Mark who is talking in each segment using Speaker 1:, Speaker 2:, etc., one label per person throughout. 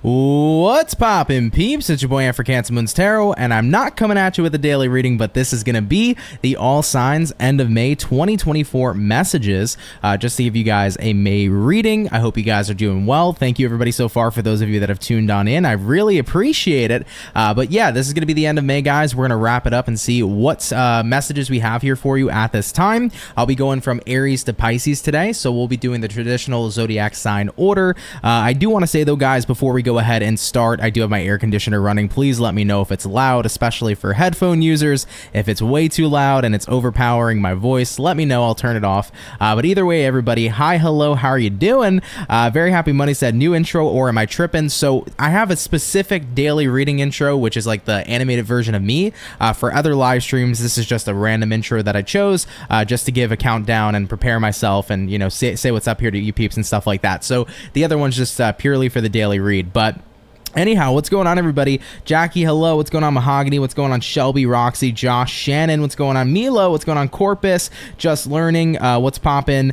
Speaker 1: What's poppin', peeps? It's your boy for CancerMoonsTarot, and I'm not coming at you with a daily reading, but this is going to be the All Signs end of May 2024 messages, just to give you guys a May reading. I hope you guys are doing well. Thank you, everybody, so far for those of you that have tuned on in. I really appreciate it. But yeah, this is going to be the end of May, guys. We're going to wrap it up and see what messages we have here for you at this time. I'll be going from Aries to Pisces today, so we'll be doing the traditional zodiac sign order. I do want to say, though, guys, before we go ahead and start, I do have my air conditioner running. Please let me know if it's loud, especially for headphone users. If it's way too loud and it's overpowering my voice, let me know. I'll turn it off. But either way, everybody, hi, hello, how are you doing? Very happy Money said new intro, or am I tripping? So I have a specific daily reading intro, which is like the animated version of me. For other live streams, this is just a random intro that I chose just to give a countdown and prepare myself and, you know, say what's up here to you peeps and stuff like that. So the other one's just purely for the daily read. But anyhow, what's going on, everybody? Jackie, hello. What's going on, Mahogany? What's going on, Shelby, Roxy, Josh, Shannon? What's going on, Milo? What's going on, Corpus? Just learning. What's poppin'?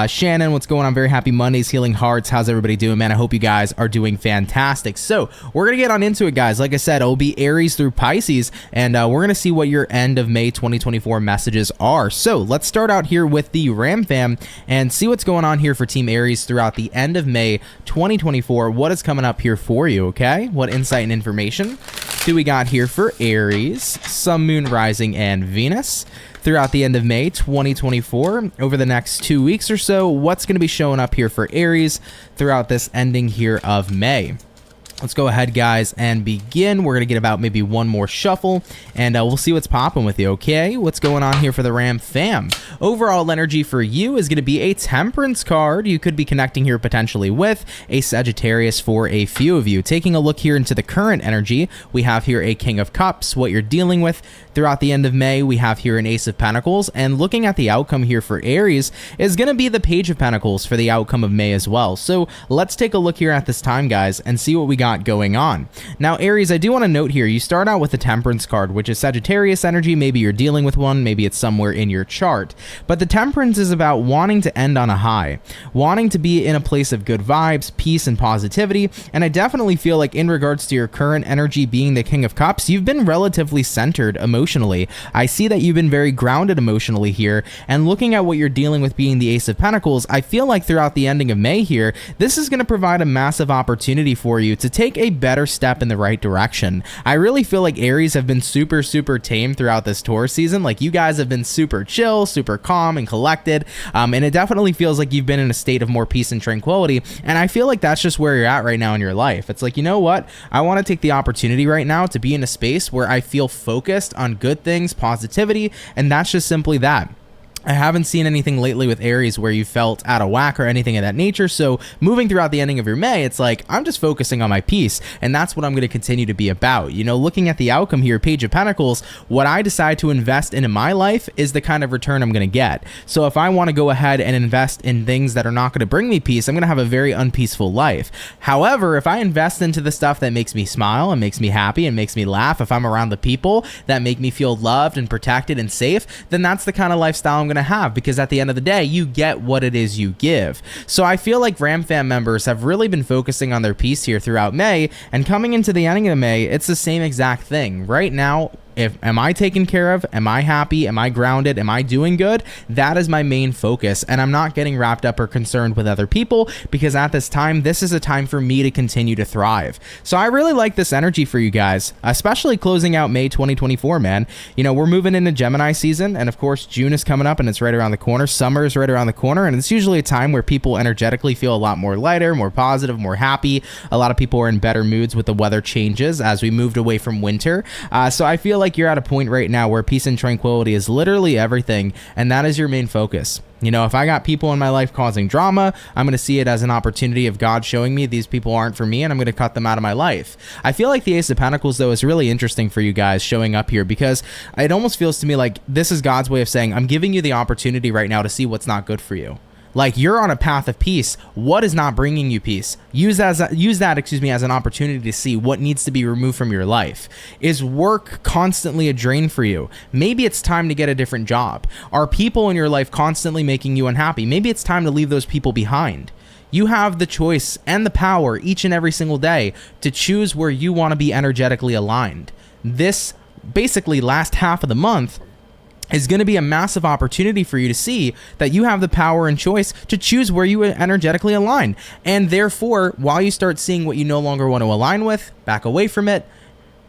Speaker 1: Shannon, what's going on? Very happy Mondays, Healing Hearts. How's everybody doing, man? I hope you guys are doing fantastic. So we're going to get on into it, guys. Like I said, it'll be Aries through Pisces, and we're going to see what your end of May 2024 messages are. So let's start out here with the Ram fam and see what's going on here for Team Aries throughout the end of May 2024. What is coming up here for you, okay? What insight and information do we got here for Aries, Sun, Moon, Rising, and Venus throughout the end of May 2024? Over the next 2 weeks or so, what's going to be showing up here for Aries throughout this ending here of May? Let's go ahead, guys, and begin. We're going to get about maybe one more shuffle, and we'll see what's popping with you, okay? What's going on here for the Ram fam? Overall energy for you is going to be a Temperance card. You could be connecting here potentially with a Sagittarius for a few of you. Taking a look here into the current energy, we have here a King of Cups, what you're dealing with throughout the end of May. We have here an Ace of Pentacles, and looking at the outcome here for Aries is going to be the Page of Pentacles for the outcome of May as well. So let's take a look here at this time, guys, and see what we got going on. Now, Aries, I do want to note here, you start out with the Temperance card, which is Sagittarius energy. Maybe you're dealing with one, maybe it's somewhere in your chart, but the Temperance is about wanting to end on a high, wanting to be in a place of good vibes, peace, and positivity. And I definitely feel like in regards to your current energy being the King of Cups, you've been relatively centered emotionally. I see that you've been very grounded emotionally here, and looking at what you're dealing with being the Ace of Pentacles, I feel like throughout the ending of May here, this is going to provide a massive opportunity for you to take a better step in the right direction. I really feel like Aries have been super tame throughout this Taurus season. Like, you guys have been super chill, super calm and collected, and it definitely feels like you've been in a state of more peace and tranquility, and I feel like that's just where you're at right now in your life. It's like, you know what? I want to take the opportunity right now to be in a space where I feel focused on good things, positivity, and that's just simply that. I haven't seen anything lately with Aries where you felt out of whack or anything of that nature. So moving throughout the ending of your May, it's like, I'm just focusing on my peace, and that's what I'm going to continue to be about. You know, looking at the outcome here, Page of Pentacles, what I decide to invest in my life is the kind of return I'm going to get. So if I want to go ahead and invest in things that are not going to bring me peace, I'm going to have a very unpeaceful life. However, if I invest into the stuff that makes me smile and makes me happy and makes me laugh, if I'm around the people that make me feel loved and protected and safe, then that's the kind of lifestyle I'm going to have, because at the end of the day, you get what it is you give. So I feel like Ram fam members have really been focusing on their peace here throughout May, and coming into the ending of May, it's the same exact thing. Right now, am I taken care of? Am I happy? Am I grounded? Am I doing good? That is my main focus, and I'm not getting wrapped up or concerned with other people, because at this time, this is a time for me to continue to thrive. So I really like this energy for you guys, especially closing out May 2024, man. You know, we're moving into Gemini season, and of course, June is coming up, and it's right around the corner. Summer is right around the corner, and it's usually a time where people energetically feel a lot more lighter, more positive, more happy. A lot of people are in better moods with the weather changes as we moved away from winter. So I feel like you're at a point right now where peace and tranquility is literally everything, and that is your main focus. You know, if I got people in my life causing drama, I'm going to see it as an opportunity of God showing me these people aren't for me, and I'm going to cut them out of my life. I feel like the Ace of Pentacles, though, is really interesting for you guys showing up here, because it almost feels to me like this is God's way of saying, I'm giving you the opportunity right now to see what's not good for you. Like, you're on a path of peace. What is not bringing you peace? Use that as an opportunity to see what needs to be removed from your life. Is work constantly a drain for you? Maybe it's time to get a different job. Are people in your life constantly making you unhappy? Maybe it's time to leave those people behind. You have the choice and the power each and every single day to choose where you want to be energetically aligned. This basically last half of the month is going to be a massive opportunity for you to see that you have the power and choice to choose where you energetically align. And therefore, while you start seeing what you no longer want to align with, back away from it.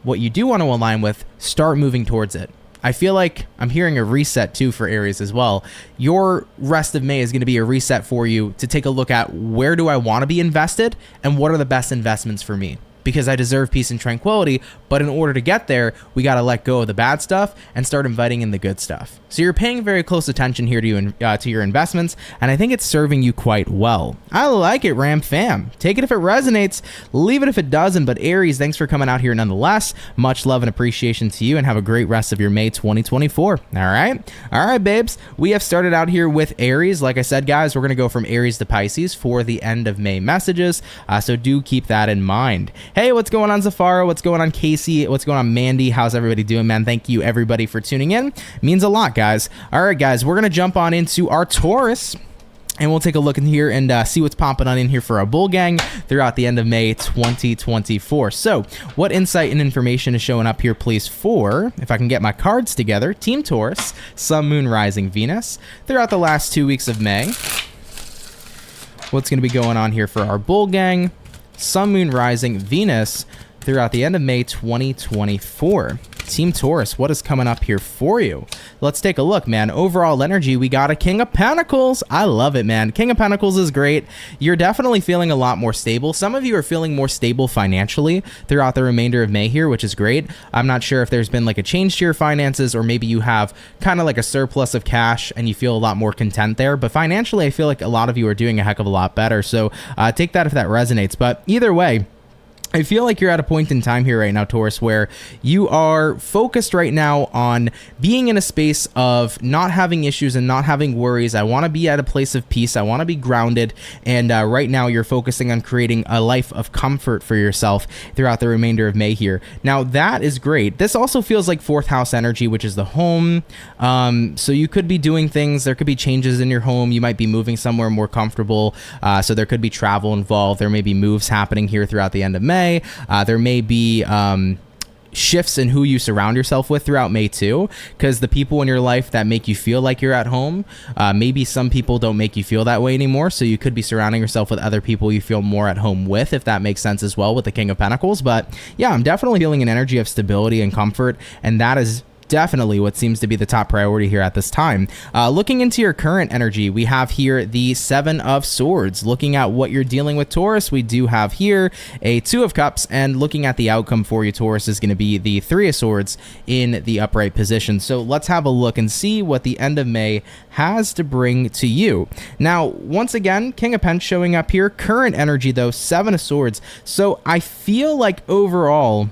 Speaker 1: What you do want to align with, start moving towards it. I feel like I'm hearing a reset too for Aries as well. Your rest of May is going to be a reset for you to take a look at where do I want to be invested and what are the best investments for me. Because I deserve peace and tranquility, but in order to get there, we got to let go of the bad stuff and start inviting in the good stuff. So you're paying very close attention here to your investments, and I think it's serving you quite well. I like it, Ram Fam. Take it if it resonates, leave it if it doesn't, but Aries, thanks for coming out here nonetheless. Much love and appreciation to you, and have a great rest of your May 2024. All right, babes. We have started out here with Aries. Like I said, guys, we're going to go from Aries to Pisces for the end of May messages, so do keep that in mind. Hey, what's going on, Zafara? What's going on, Casey? What's going on, Mandy? How's everybody doing, man? Thank you, everybody, for tuning in. Means a lot, guys. All right, guys, we're going to jump on into our Taurus, and we'll take a look in here and see what's popping on in here for our bull gang throughout the end of May 2024. So what insight and information is showing up here, please, for, if I can get my cards together, Team Taurus, Sun, Moon, Rising, Venus, throughout the last 2 weeks of May. What's going to be going on here for our bull gang, Sun, Moon, Rising, Venus, throughout the end of May 2024. Team Taurus, what is coming up here for you? Let's take a look, man. Overall energy, we got a King of Pentacles. I love it, man. King of Pentacles is great. You're definitely feeling a lot more stable. Some of you are feeling more stable financially throughout the remainder of May here, which is great. I'm not sure if there's been like a change to your finances, or maybe you have kind of like a surplus of cash and you feel a lot more content there. But financially, I feel like a lot of you are doing a heck of a lot better. So take that if that resonates. But either way, I feel like you're at a point in time here right now, Taurus, where you are focused right now on being in a space of not having issues and not having worries. I want to be at a place of peace. I want to be grounded. And right now you're focusing on creating a life of comfort for yourself throughout the remainder of May here. Now, that is great. This also feels like fourth house energy, which is the home. So you could be doing things. There could be changes in your home. You might be moving somewhere more comfortable. So there could be travel involved. There may be moves happening here throughout the end of May. There may be shifts in who you surround yourself with throughout May too, because the people in your life that make you feel like you're at home, maybe some people don't make you feel that way anymore, so you could be surrounding yourself with other people you feel more at home with, if that makes sense as well, with the King of Pentacles. But yeah, I'm definitely feeling an energy of stability and comfort, and that is definitely what seems to be the top priority here at this time. Looking into your current energy, we have here the Seven of Swords. Looking at what you're dealing with, Taurus, we do have here a Two of Cups, and looking at the outcome for you, Taurus, is going to be the Three of Swords in the upright position. So let's have a look and see what the end of May has to bring to you. Now, once again, King of Pentacles showing up here. Current energy, though, Seven of Swords. So I feel like overall,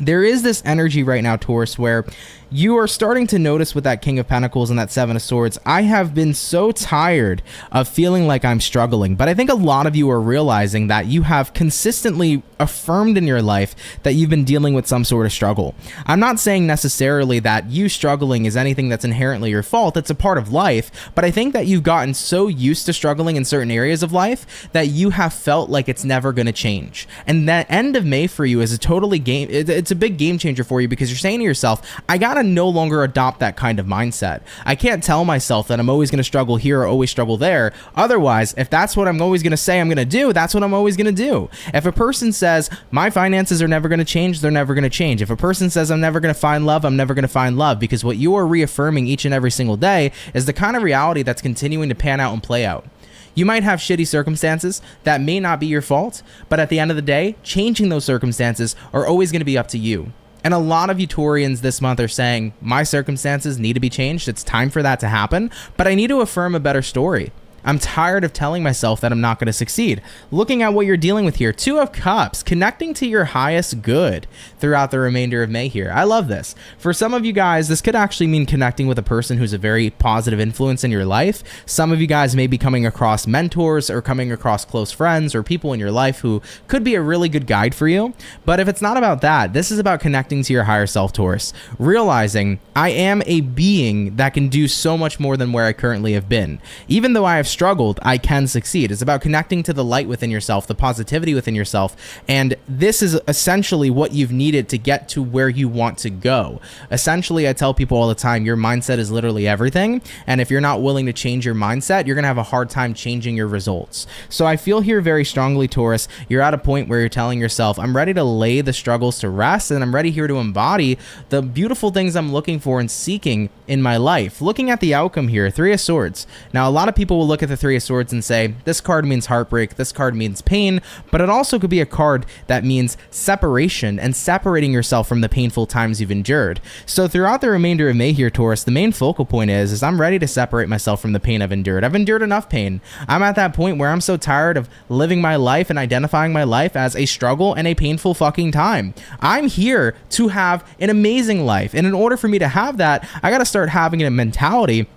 Speaker 1: there is this energy right now, Taurus, where you are starting to notice with that King of Pentacles and that Seven of Swords, I have been so tired of feeling like I'm struggling. But I think a lot of you are realizing that you have consistently affirmed in your life that you've been dealing with some sort of struggle. I'm not saying necessarily that you struggling is anything that's inherently your fault. It's a part of life. But I think that you've gotten so used to struggling in certain areas of life that you have felt like it's never going to change. And that end of May for you is a totally it's a big game changer for you, because you're saying to yourself, I gotta no longer adopt that kind of mindset. I can't tell myself that I'm always going to struggle here or always struggle there. Otherwise, if that's what I'm always going to say I'm going to do, that's what I'm always going to do. If a person says my finances are never going to change, they're never going to change. If a person says I'm never going to find love, I'm never going to find love, because what you are reaffirming each and every single day is the kind of reality that's continuing to pan out and play out. You might have shitty circumstances that may not be your fault, but at the end of the day, changing those circumstances are always going to be up to you. And a lot of you Taurians this month are saying, my circumstances need to be changed. It's time for that to happen, but I need to affirm a better story. I'm tired of telling myself that I'm not going to succeed. Looking at what you're dealing with here, Two of Cups, connecting to your highest good throughout the remainder of May here. I love this. For some of you guys, this could actually mean connecting with a person who's a very positive influence in your life. Some of you guys may be coming across mentors or coming across close friends or people in your life who could be a really good guide for you. But if it's not about that, this is about connecting to your higher self, Taurus. Realizing I am a being that can do so much more than where I currently have been. Even though I have struggled, I can succeed. It's about connecting to the light within yourself, the positivity within yourself. And this is essentially what you've needed to get to where you want to go. Essentially, I tell people all the time, your mindset is literally everything. And if you're not willing to change your mindset, you're going to have a hard time changing your results. So I feel here very strongly, Taurus, you're at a point where you're telling yourself, I'm ready to lay the struggles to rest, and I'm ready here to embody the beautiful things I'm looking for and seeking in my life. Looking at the outcome here, Three of Swords. Now, a lot of people will look at the Three of Swords and say, this card means heartbreak, this card means pain, but it also could be a card that means separation and separating yourself from the painful times you've endured. So throughout the remainder of May here, Taurus, the main focal point is I'm ready to separate myself from the pain I've endured. I've endured enough pain. I'm at that point where I'm so tired of living my life and identifying my life as a struggle and a painful fucking time. I'm here to have an amazing life. And in order for me to have that, I got to start having a mentality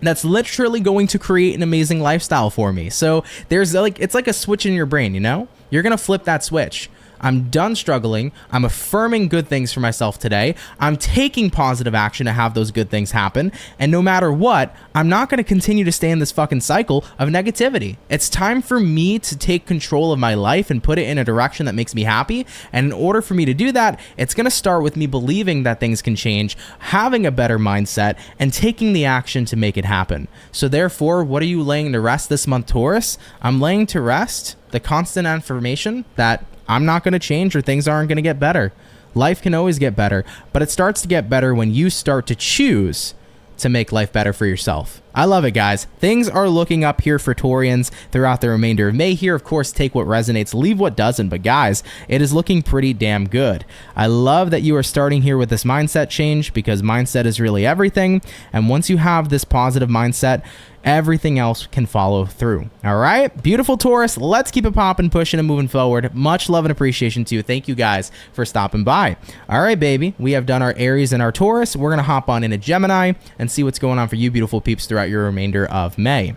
Speaker 1: that's literally going to create an amazing lifestyle for me. So there's like, it's like a switch in your brain, you know? You're going to flip that switch. I'm done struggling. I'm affirming good things for myself today. I'm taking positive action to have those good things happen. And no matter what, I'm not going to continue to stay in this fucking cycle of negativity. It's time for me to take control of my life and put it in a direction that makes me happy. And in order for me to do that, it's going to start with me believing that things can change, having a better mindset, and taking the action to make it happen. So therefore, what are you laying to rest this month, Taurus? I'm laying to rest the constant affirmation that I'm not going to change or things aren't going to get better. Life can always get better, but it starts to get better when you start to choose to make life better for yourself. I love it, guys. Things are looking up here for Taurians throughout the remainder of May here. Of course, take what resonates, leave what doesn't. But guys, it is looking pretty damn good. I love that you are starting here with this mindset change, because mindset is really everything. And once you have this positive mindset, everything else can follow through. All right, beautiful Taurus. Let's keep it popping, pushing, and moving forward. Much love and appreciation to you. Thank you guys for stopping by. All right, baby, we have done our Aries and our Taurus. We're gonna hop on into Gemini and see what's going on for you beautiful peeps throughout your remainder of May.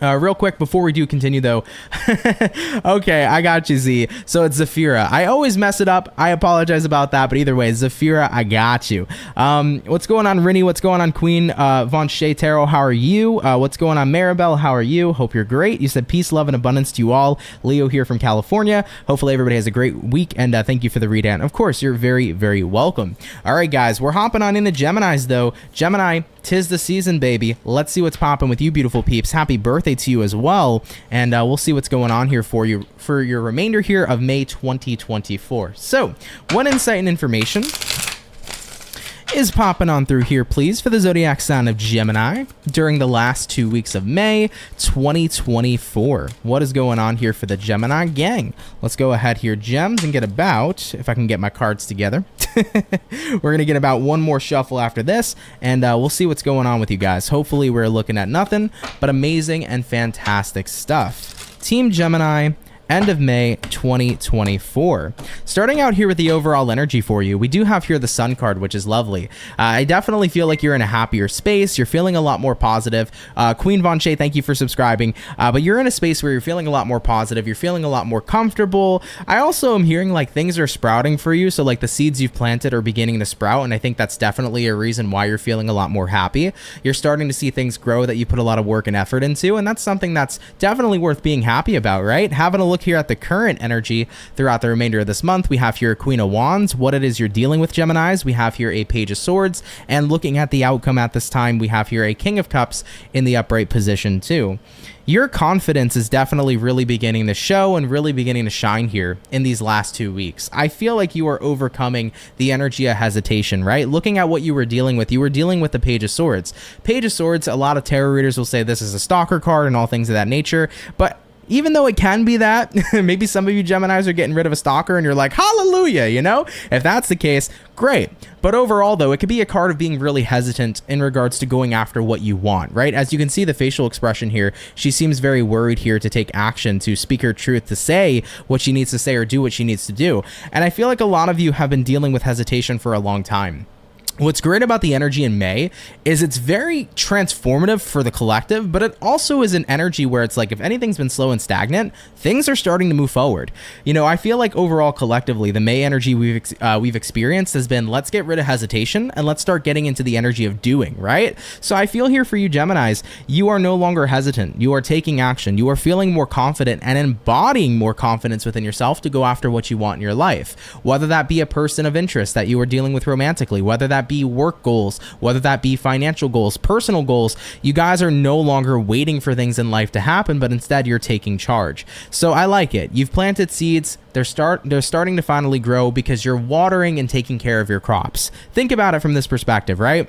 Speaker 1: Real quick, before we do continue though, okay, I got you, Z. So it's Zafira. I always mess it up. I apologize about that, but either way, Zafira, I got you. What's going on, Rinny? What's going on, Queen Von Shea Tarot? How are you? What's going on, Maribel? How are you? Hope you're great. You said peace, love, and abundance to you all. Leo here from California. Hopefully everybody has a great week, and thank you for the read. And of course, you're very, very welcome. All right, guys, we're hopping on into Geminis though. Gemini, 'tis the season, baby. Let's see what's popping with you beautiful peeps. Happy birthday to you as well, and we'll see what's going on here for you for your remainder here of May 2024. So one insight and information is popping on through here, please, for the zodiac sign of Gemini during the last 2 weeks of May 2024. What is going on here for the Gemini gang? Let's go ahead here, Gems, and get about, if I can get my cards together. We're going to get about one more shuffle after this, and we'll see what's going on with you guys. Hopefully we're looking at nothing but amazing and fantastic stuff. Team Gemini, end of May 2024. Starting out here with the overall energy for you, we do have here the Sun card, which is lovely. I definitely feel like you're in a happier space. You're feeling a lot more positive. Queen Von Shea, thank you for subscribing. But you're in a space where you're feeling a lot more positive. You're feeling a lot more comfortable. I also am hearing like things are sprouting for you. So like the seeds you've planted are beginning to sprout. And I think that's definitely a reason why you're feeling a lot more happy. You're starting to see things grow that you put a lot of work and effort into. And that's something that's definitely worth being happy about, right? Having a look here at the current energy throughout the remainder of this month, we have here a Queen of Wands, what it is you're dealing with, Geminis. We have here a Page of Swords, and looking at the outcome at this time, we have here a King of Cups in the upright position too. Your confidence is definitely really beginning to show and really beginning to shine here in these last 2 weeks. I feel like you are overcoming the energy of hesitation, right? Looking at what you were dealing with the Page of Swords. Page of Swords, a lot of tarot readers will say this is a stalker card and all things of that nature, but even though it can be that, maybe some of you Geminis are getting rid of a stalker and you're like, hallelujah, you know? If that's the case, great. But overall, though, it could be a card of being really hesitant in regards to going after what you want, right? As you can see the facial expression here, she seems very worried here to take action, to speak her truth, to say what she needs to say or do what she needs to do. And I feel like a lot of you have been dealing with hesitation for a long time. What's great about the energy in May is it's very transformative for the collective, but it also is an energy where it's like if anything's been slow and stagnant, things are starting to move forward. You know, I feel like overall collectively, the May energy we've experienced has been let's get rid of hesitation and let's start getting into the energy of doing, right? So I feel here for you Geminis, you are no longer hesitant. You are taking action. You are feeling more confident and embodying more confidence within yourself to go after what you want in your life, whether that be a person of interest that you are dealing with romantically, whether that be work goals, whether that be financial goals, personal goals. You guys are no longer waiting for things in life to happen, but instead you're taking charge. So I like it. You've planted seeds. They're starting to finally grow because you're watering and taking care of your crops. Think about it from this perspective, right?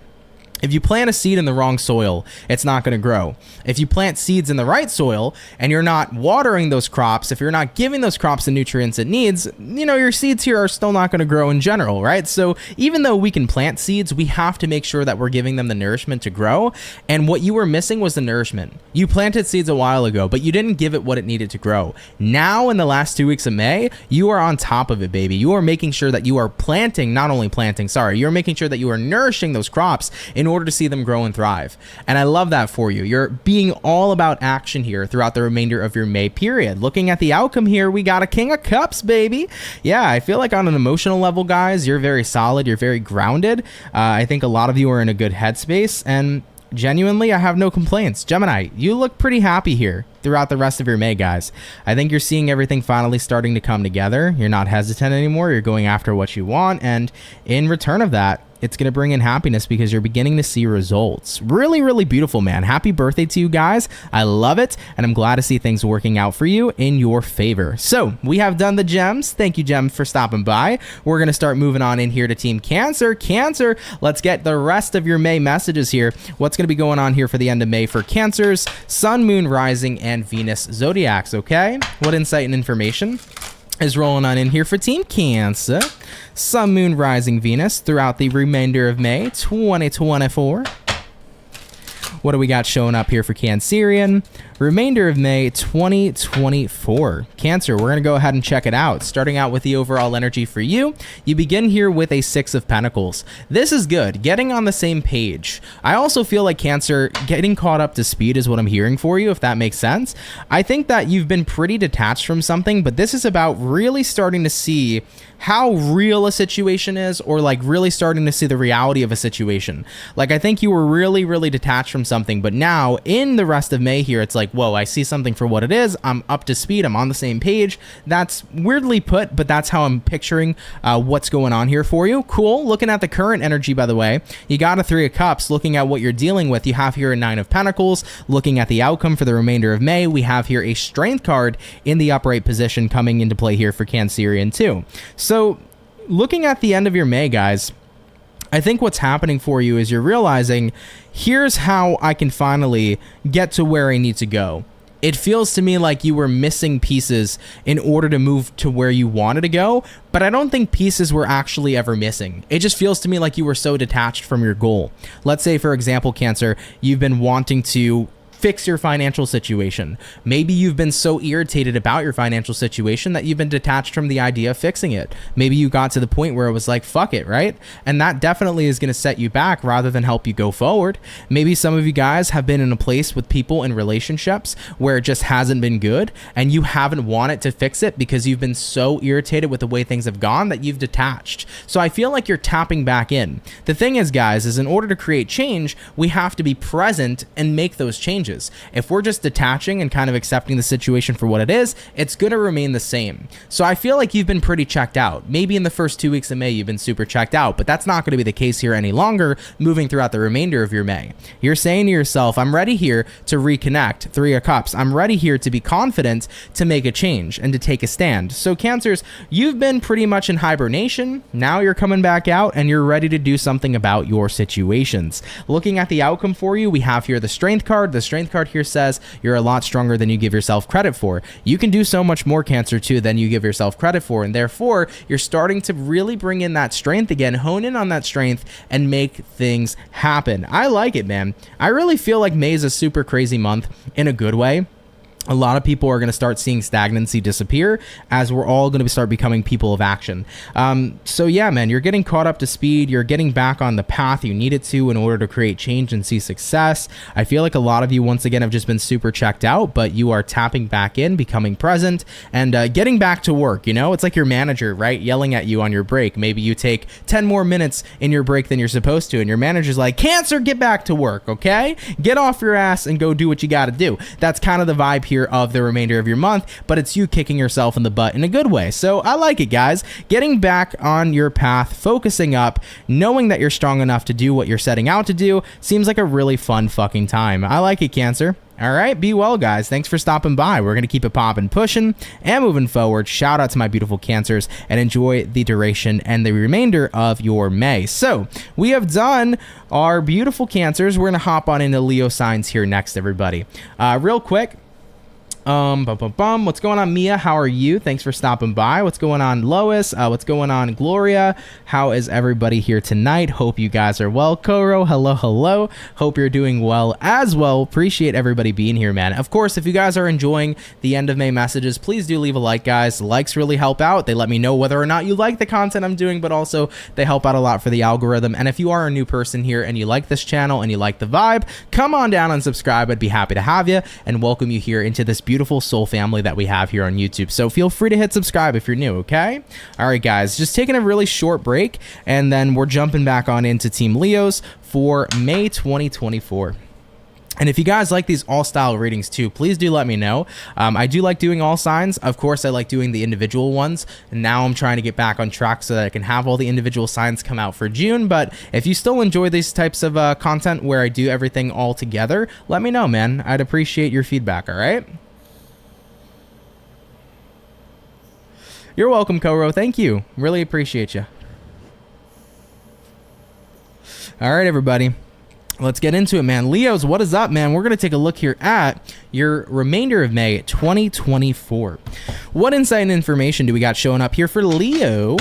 Speaker 1: If you plant a seed in the wrong soil, it's not going to grow. If you plant seeds in the right soil and you're not watering those crops, if you're not giving those crops the nutrients it needs, you know, your seeds here are still not going to grow in general, right? So even though we can plant seeds, we have to make sure that we're giving them the nourishment to grow. And what you were missing was the nourishment. You planted seeds a while ago, but you didn't give it what it needed to grow. Now in the last 2 weeks of May, you are on top of it, baby. You are making sure that you are you're making sure that you are nourishing those crops in order to see them grow and thrive. And I love that for you. You're being all about action here throughout the remainder of your May period. Looking at the outcome here, we got a King of Cups, baby. Yeah, I feel like on an emotional level, guys, you're very solid. You're very grounded. I think a lot of you are in a good headspace, and genuinely, I have no complaints. Gemini, you look pretty happy here throughout the rest of your May, guys. I think you're seeing everything finally starting to come together. You're not hesitant anymore. You're going after what you want, and in return of that, it's going to bring in happiness because you're beginning to see results. Really, really beautiful, man. Happy birthday to you guys. I love it, and I'm glad to see things working out for you in your favor. So we have done the gems. Thank you, Gem, for stopping by. We're going to start moving on in here to Team Cancer. Cancer, let's get the rest of your May messages here. What's going to be going on here for the end of May for Cancers, Sun, Moon, Rising, and Venus zodiacs, okay? What insight and information is rolling on in here for Team Cancer, Sun, Moon, Rising, Venus throughout the remainder of May 2024. What do we got showing up here for Cancerian? Remainder of May 2024. Cancer, we're going to go ahead and check it out. Starting out with the overall energy for you, you begin here with a 6 of Pentacles. This is good, getting on the same page. I also feel like Cancer, getting caught up to speed is what I'm hearing for you, if that makes sense. I think that you've been pretty detached from something, but this is about really starting to see how real a situation is, or like really starting to see the reality of a situation. Like, I think you were really, really detached from something, but now in the rest of May here, it's like, whoa, I see something for what it is. I'm up to speed. I'm on the same page. That's weirdly put, but that's how I'm picturing what's going on here for you. Cool. Looking at the current energy, by the way, you got a 3 of Cups. Looking at what you're dealing with, you have here a 9 of Pentacles. Looking at the outcome for the remainder of May, we have here a Strength card in the upright position coming into play here for Cancerian too. So looking at the end of your May, guys, I think what's happening for you is you're realizing, here's how I can finally get to where I need to go. It feels to me like you were missing pieces in order to move to where you wanted to go, but I don't think pieces were actually ever missing. It just feels to me like you were so detached from your goal. Let's say, for example, Cancer, you've been wanting to fix your financial situation. Maybe you've been so irritated about your financial situation that you've been detached from the idea of fixing it. Maybe you got to the point where it was like, fuck it, right? And that definitely is going to set you back rather than help you go forward. Maybe some of you guys have been in a place with people in relationships where it just hasn't been good, and you haven't wanted to fix it because you've been so irritated with the way things have gone that you've detached. So I feel like you're tapping back in. The thing is, guys, is in order to create change, we have to be present and make those changes. If we're just detaching and kind of accepting the situation for what it is, it's going to remain the same. So I feel like you've been pretty checked out. Maybe in the first 2 weeks of May, you've been super checked out, but that's not going to be the case here any longer moving throughout the remainder of your May. You're saying to yourself, I'm ready here to reconnect. 3 of Cups. I'm ready here to be confident to make a change and to take a stand. So Cancers, you've been pretty much in hibernation. Now you're coming back out and you're ready to do something about your situations. Looking at the outcome for you, we have here the Strength card. The Strength card here says you're a lot stronger than you give yourself credit for. You can do so much more, Cancer, too, than you give yourself credit for, and therefore you're starting to really bring in that strength again, hone in on that strength, and make things happen. I like it, man. I really feel like May is a super crazy month in a good way. a lot of people are going to start seeing stagnancy disappear as we're all going to start becoming people of action. So yeah, man, you're getting caught up to speed. You're getting back on the path you needed to in order to create change and see success. I feel like a lot of you, once again, have just been super checked out, but you are tapping back in, becoming present, and getting back to work. You know, it's like your manager, right? Yelling at you on your break. Maybe you take 10 more minutes in your break than you're supposed to, and your manager's like, Cancer, get back to work, okay? Get off your ass and go do what you got to do. That's kind of the vibe here of the remainder of your month, but it's you kicking yourself in the butt in a good way. So I like it, guys. Getting back on your path, focusing up, knowing that you're strong enough to do what you're setting out to do seems like a really fun fucking time. I like it, Cancer. All right, be well, guys. Thanks for stopping by. We're going to keep it popping, pushing, and moving forward. Shout out to my beautiful Cancers, and enjoy the duration and the remainder of your May. So we have done our beautiful Cancers. We're going to hop on into Leo signs here next, everybody. Real quick. What's going on, Mia? How are you? Thanks for stopping by. What's going on, Lois? What's going on, Gloria? How is everybody here tonight? Hope you guys are well. Koro, hello. Hope you're doing well as well. Appreciate everybody being here, man. Of course, if you guys are enjoying the end of May messages, please do leave a like, guys. Likes really help out. They let me know whether or not you like the content I'm doing, but also they help out a lot for the algorithm. And if you are a new person here and you like this channel and you like the vibe, come on down and subscribe. I'd be happy to have you and welcome you here into this beautiful soul family that we have here on YouTube. So feel free to hit subscribe if you're new, okay? All right, guys, just taking a really short break, and then we're jumping back on into Team Leos for May 2024. And if you guys like these all style readings too, please do let me know. I do like doing all signs. Of course, I like doing the individual ones. And now I'm trying to get back on track so that I can have all the individual signs come out for June. But if you still enjoy these types of content where I do everything all together, let me know, man. I'd appreciate your feedback, all right? You're welcome, Koro. Thank you. Really appreciate you. All right, everybody. Let's get into it, man. Leos, what is up, man? We're going to take a look here at your remainder of May 2024. What insight and information do we got showing up here for Leo?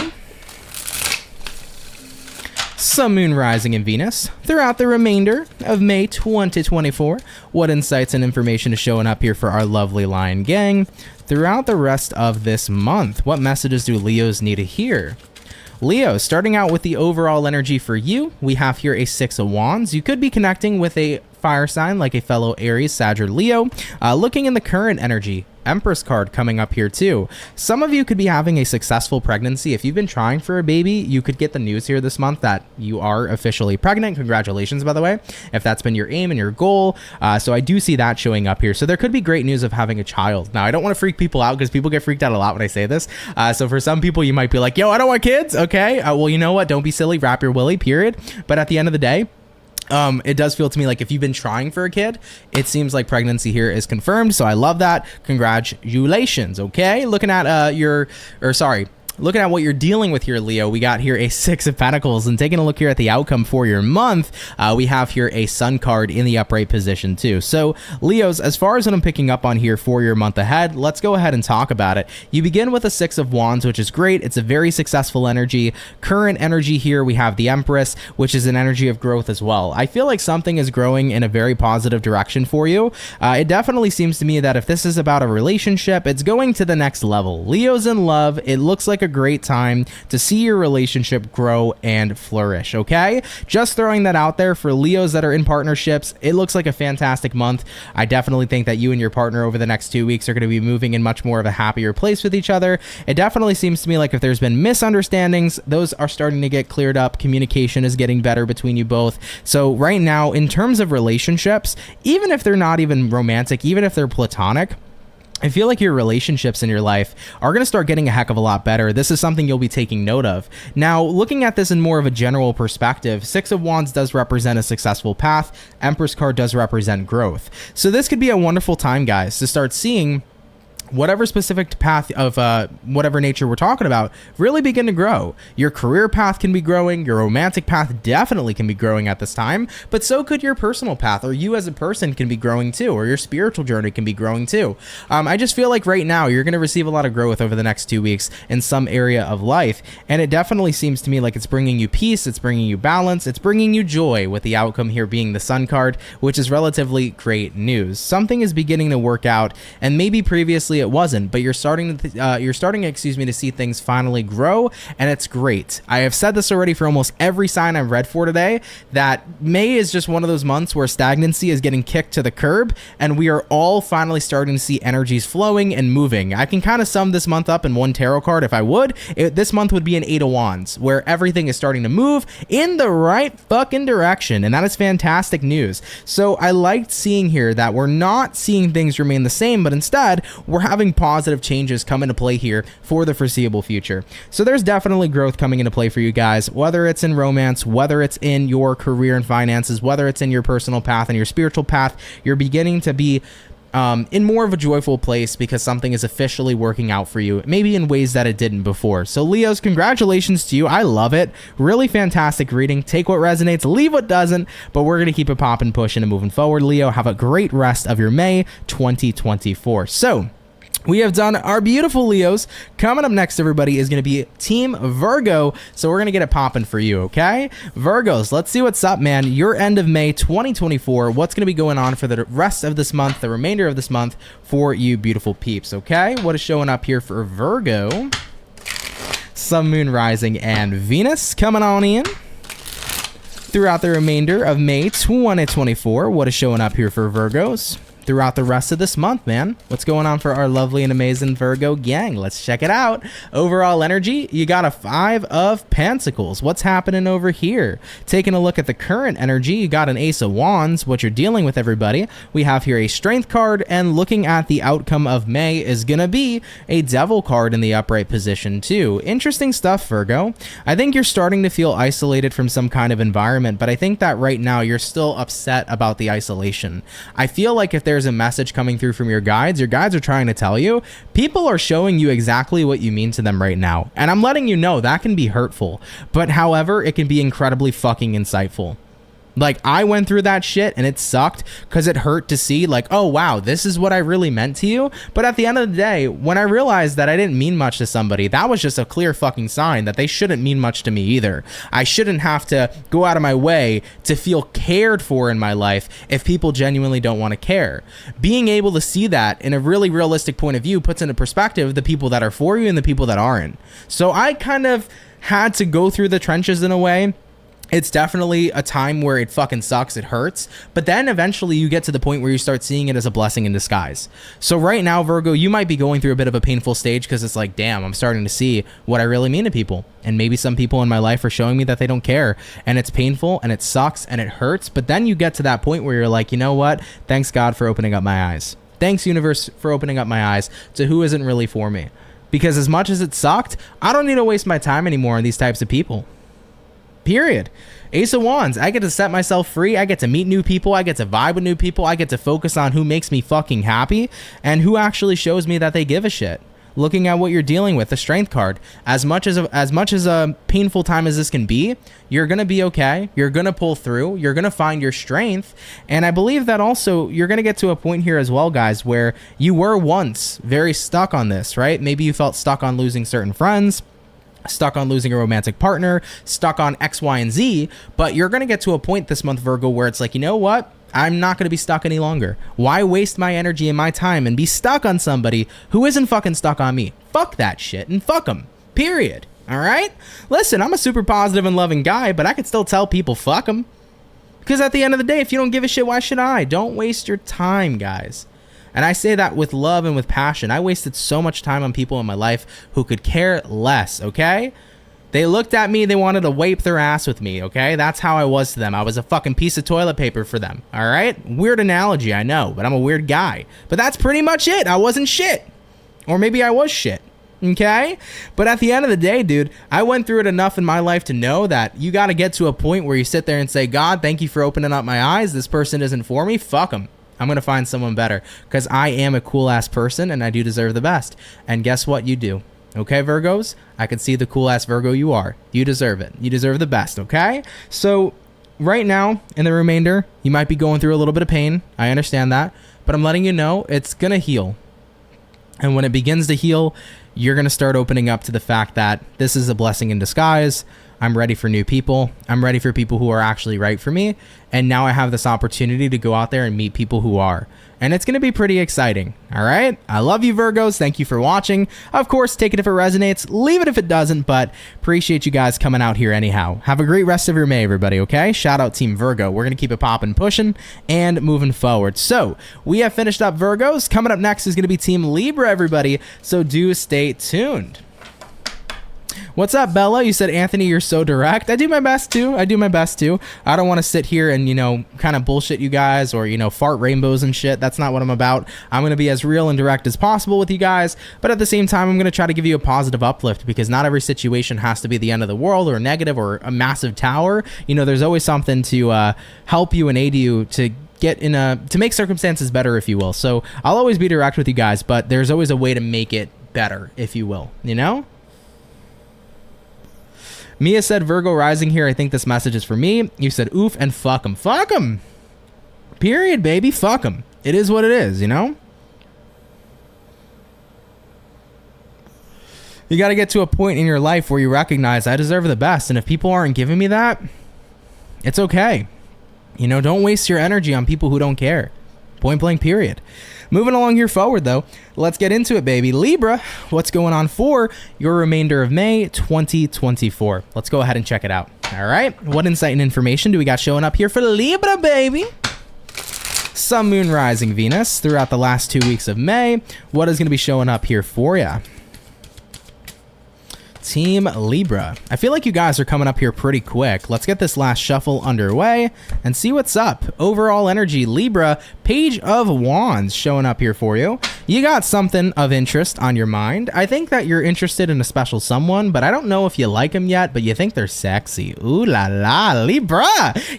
Speaker 1: Sun, Moon, Rising, and Venus throughout the remainder of May 2024. What insights and information is showing up here for our lovely Lion Gang throughout the rest of this month? What messages do Leos need to hear? Leo, starting out with the overall energy for you, we have here a Six of Wands. You could be connecting with a fire sign like a fellow Aries, Sag, or Leo. Looking in the current energy, Empress card coming up here too. Some of you could be having a successful pregnancy. If you've been trying for a baby, you could get the news here this month that you are officially pregnant. Congratulations, by the way, if that's been your aim and your goal. So I do see that showing up here. So there could be great news of having a child. Now, I don't want to freak people out because people get freaked out a lot when I say this. So for some people, you might be like, yo, I don't want kids. Okay, well, you know what? Don't be silly. Wrap your willy, period. But at the end of the day, it does feel to me like if you've been trying for a kid, it seems like pregnancy here is confirmed. So I love that. Congratulations. Okay. Looking at looking at what you're dealing with here, Leo, we got here a Six of Pentacles, and taking a look here at the outcome for your month, we have here a Sun card in the upright position too. So Leos, as far as what I'm picking up on here for your month ahead, let's go ahead and talk about it. You begin with a Six of Wands, which is great. It's a very successful energy. Current energy here, we have the Empress, which is an energy of growth as well. I feel like something is growing in a very positive direction for you. It definitely seems to me that if this is about a relationship, it's going to the next level. Leo's in love. It looks like a great time to see your relationship grow and flourish, okay? Just throwing that out there for Leos that are in partnerships. It looks like a fantastic month. I definitely think that you and your partner over the next 2 weeks are going to be moving in much more of a happier place with each other. It definitely seems to me like if there's been misunderstandings, those are starting to get cleared up. Communication is getting better between you both. So right now, in terms of relationships, even if they're not even romantic, even if they're platonic, I feel like your relationships in your life are going to start getting a heck of a lot better. This is something you'll be taking note of. Now, looking at this in more of a general perspective, Six of Wands does represent a successful path. Empress card does represent growth. So this could be a wonderful time, guys, to start seeing whatever specific path of whatever nature we're talking about really begin to grow. Your career path can be growing, your romantic path definitely can be growing at this time, but so could your personal path, or you as a person can be growing too, or your spiritual journey can be growing too. I just feel like right now you're going to receive a lot of growth over the next 2 weeks in some area of life, and it definitely seems to me like it's bringing you peace, it's bringing you balance, it's bringing you joy, with the outcome here being the Sun card, which is relatively great news. Something is beginning to work out, and maybe previously it wasn't, but you're starting to see things finally grow, and it's great. I have said this already for almost every sign I've read for today, that May is just one of those months where stagnancy is getting kicked to the curb, and we are all finally starting to see energies flowing and moving. I can kind of sum this month up in one tarot card if I would. This month would be an 8 of Wands, where everything is starting to move in the right fucking direction, and that is fantastic news. So I liked seeing here that we're not seeing things remain the same, but instead we're having positive changes come into play here for the foreseeable future. So there's definitely growth coming into play for you guys, whether it's in romance, whether it's in your career and finances, whether it's in your personal path and your spiritual path. You're beginning to be in more of a joyful place because something is officially working out for you, maybe in ways that it didn't before. So Leos, congratulations to you. I love it. Really fantastic reading. Take what resonates, leave what doesn't, but we're going to keep it popping, pushing, and moving forward. Leo, have a great rest of your May 2024. So we have done our beautiful Leos. Coming up next, everybody, is going to be Team Virgo. So we're going to get it popping for you, okay? Virgos, let's see what's up, man. Your end of May 2024. What's going to be going on for the rest of this month, the remainder of this month for you beautiful peeps, okay? What is showing up here for Virgo? Sun, Moon, Rising, and Venus coming on in throughout the remainder of May 2024. What is showing up here for Virgos throughout the rest of this month, man? What's going on for our lovely and amazing Virgo gang? Let's check it out. Overall energy, you got a 5 of Pentacles. What's happening over here? Taking a look at the current energy, you got an Ace of Wands. What you're dealing with, everybody, we have here a Strength card, and looking at the outcome of May is gonna be a Devil card in the upright position too. Interesting stuff, Virgo. I think you're starting to feel isolated from some kind of environment, but I think that right now you're still upset about the isolation. I feel like if there's a message coming through from your guides are trying to tell you, people are showing you exactly what you mean to them right now, and I'm letting you know that can be hurtful, but however, it can be incredibly fucking insightful. Like, I went through that shit and it sucked because it hurt to see, like, oh wow, this is what I really meant to you. But at the end of the day, when I realized that I didn't mean much to somebody, that was just a clear fucking sign that they shouldn't mean much to me either. I shouldn't have to go out of my way to feel cared for in my life if people genuinely don't want to care. Being able to see that in a really realistic point of view puts into perspective the people that are for you and the people that aren't. So I kind of had to go through the trenches in a way. It's definitely a time where it fucking sucks, it hurts, but then eventually you get to the point where you start seeing it as a blessing in disguise. So right now, Virgo, you might be going through a bit of a painful stage because it's like, damn, I'm starting to see what I really mean to people. And maybe some people in my life are showing me that they don't care, and it's painful and it sucks and it hurts, but then you get to that point where you're like, you know what? Thanks God for opening up my eyes. Thanks universe for opening up my eyes to who isn't really for me. Because as much as it sucked, I don't need to waste my time anymore on these types of people. Period. Ace of Wands, I get to set myself free. I get to meet new people. I get to vibe with new people. I get to focus on who makes me fucking happy and who actually shows me that they give a shit. Looking at what you're dealing with, the Strength card, as much as a painful time as this can be, you're going to be okay. You're going to pull through. You're going to find your strength. And I believe that also you're going to get to a point here as well, guys, where you were once very stuck on this, right? Maybe you felt stuck on losing certain friends, stuck on losing a romantic partner, stuck on X, Y, and Z, but you're going to get to a point this month, Virgo, where it's like, you know what? I'm not going to be stuck any longer. Why waste my energy and my time and be stuck on somebody who isn't fucking stuck on me? Fuck that shit and fuck them. Period. All right? Listen, I'm a super positive and loving guy, but I can still tell people fuck them. Because at the end of the day, if you don't give a shit, why should I? Don't waste your time, guys. And I say that with love and with passion. I wasted so much time on people in my life who could care less, okay? They looked at me, they wanted to wipe their ass with me, okay? That's how I was to them. I was a fucking piece of toilet paper for them, all right? Weird analogy, I know, but I'm a weird guy. But that's pretty much it. I wasn't shit. Or maybe I was shit, okay? But at the end of the day, dude, I went through it enough in my life to know that you got to get to a point where you sit there and say, God, thank you for opening up my eyes. This person isn't for me. Fuck them. I'm going to find someone better because I am a cool ass person and I do deserve the best. And guess what? You do. Okay, Virgos? I can see the cool ass Virgo you are. You deserve it. You deserve the best, okay? So right now in the remainder, you might be going through a little bit of pain. I understand that, but I'm letting you know it's going to heal. And when it begins to heal, you're going to start opening up to the fact that this is a blessing in disguise. I'm ready for new people. I'm ready for people who are actually right for me. And now I have this opportunity to go out there and meet people who are. And it's going to be pretty exciting. All right. I love you, Virgos. Thank you for watching. Of course, take it if it resonates. Leave it if it doesn't. But appreciate you guys coming out here anyhow. Have a great rest of your May, everybody. Okay. Shout out Team Virgo. We're going to keep it popping, pushing, and moving forward. So we have finished up Virgos. Coming up next is going to be Team Libra, everybody. So do stay tuned. What's up, Bella? You said, Anthony, you're so direct. I do my best too. I don't want to sit here and, kind of bullshit you guys or, fart rainbows and shit. That's not what I'm about. I'm going to be as real and direct as possible with you guys. But at the same time, I'm going to try to give you a positive uplift because not every situation has to be the end of the world or negative or a massive tower. There's always something to help you and aid you to get to make circumstances better, if you will. So I'll always be direct with you guys, but there's always a way to make it better, if you will, Mia said, Virgo rising here. I think this message is for me. You said, oof and fuck them. Fuck them. Period, baby. Fuck them. It is what it is, You got to get to a point in your life where you recognize I deserve the best. And if people aren't giving me that, it's okay. Don't waste your energy on people who don't care. Point blank, period. Moving along here forward, though, let's get into it, baby. Libra, what's going on for your remainder of May 2024? Let's go ahead and check it out. All right. What insight and information do we got showing up here for Libra, baby? Sun, Moon, Rising, Venus throughout the last 2 weeks of May. What is going to be showing up here for you? Team Libra. I feel like you guys are coming up here pretty quick. Let's get this last shuffle underway and see what's up. Overall energy, Libra, Page of Wands showing up here for you. You got something of interest on your mind. I think that you're interested in a special someone, but I don't know if you like them yet, but you think they're sexy. Ooh la la, Libra,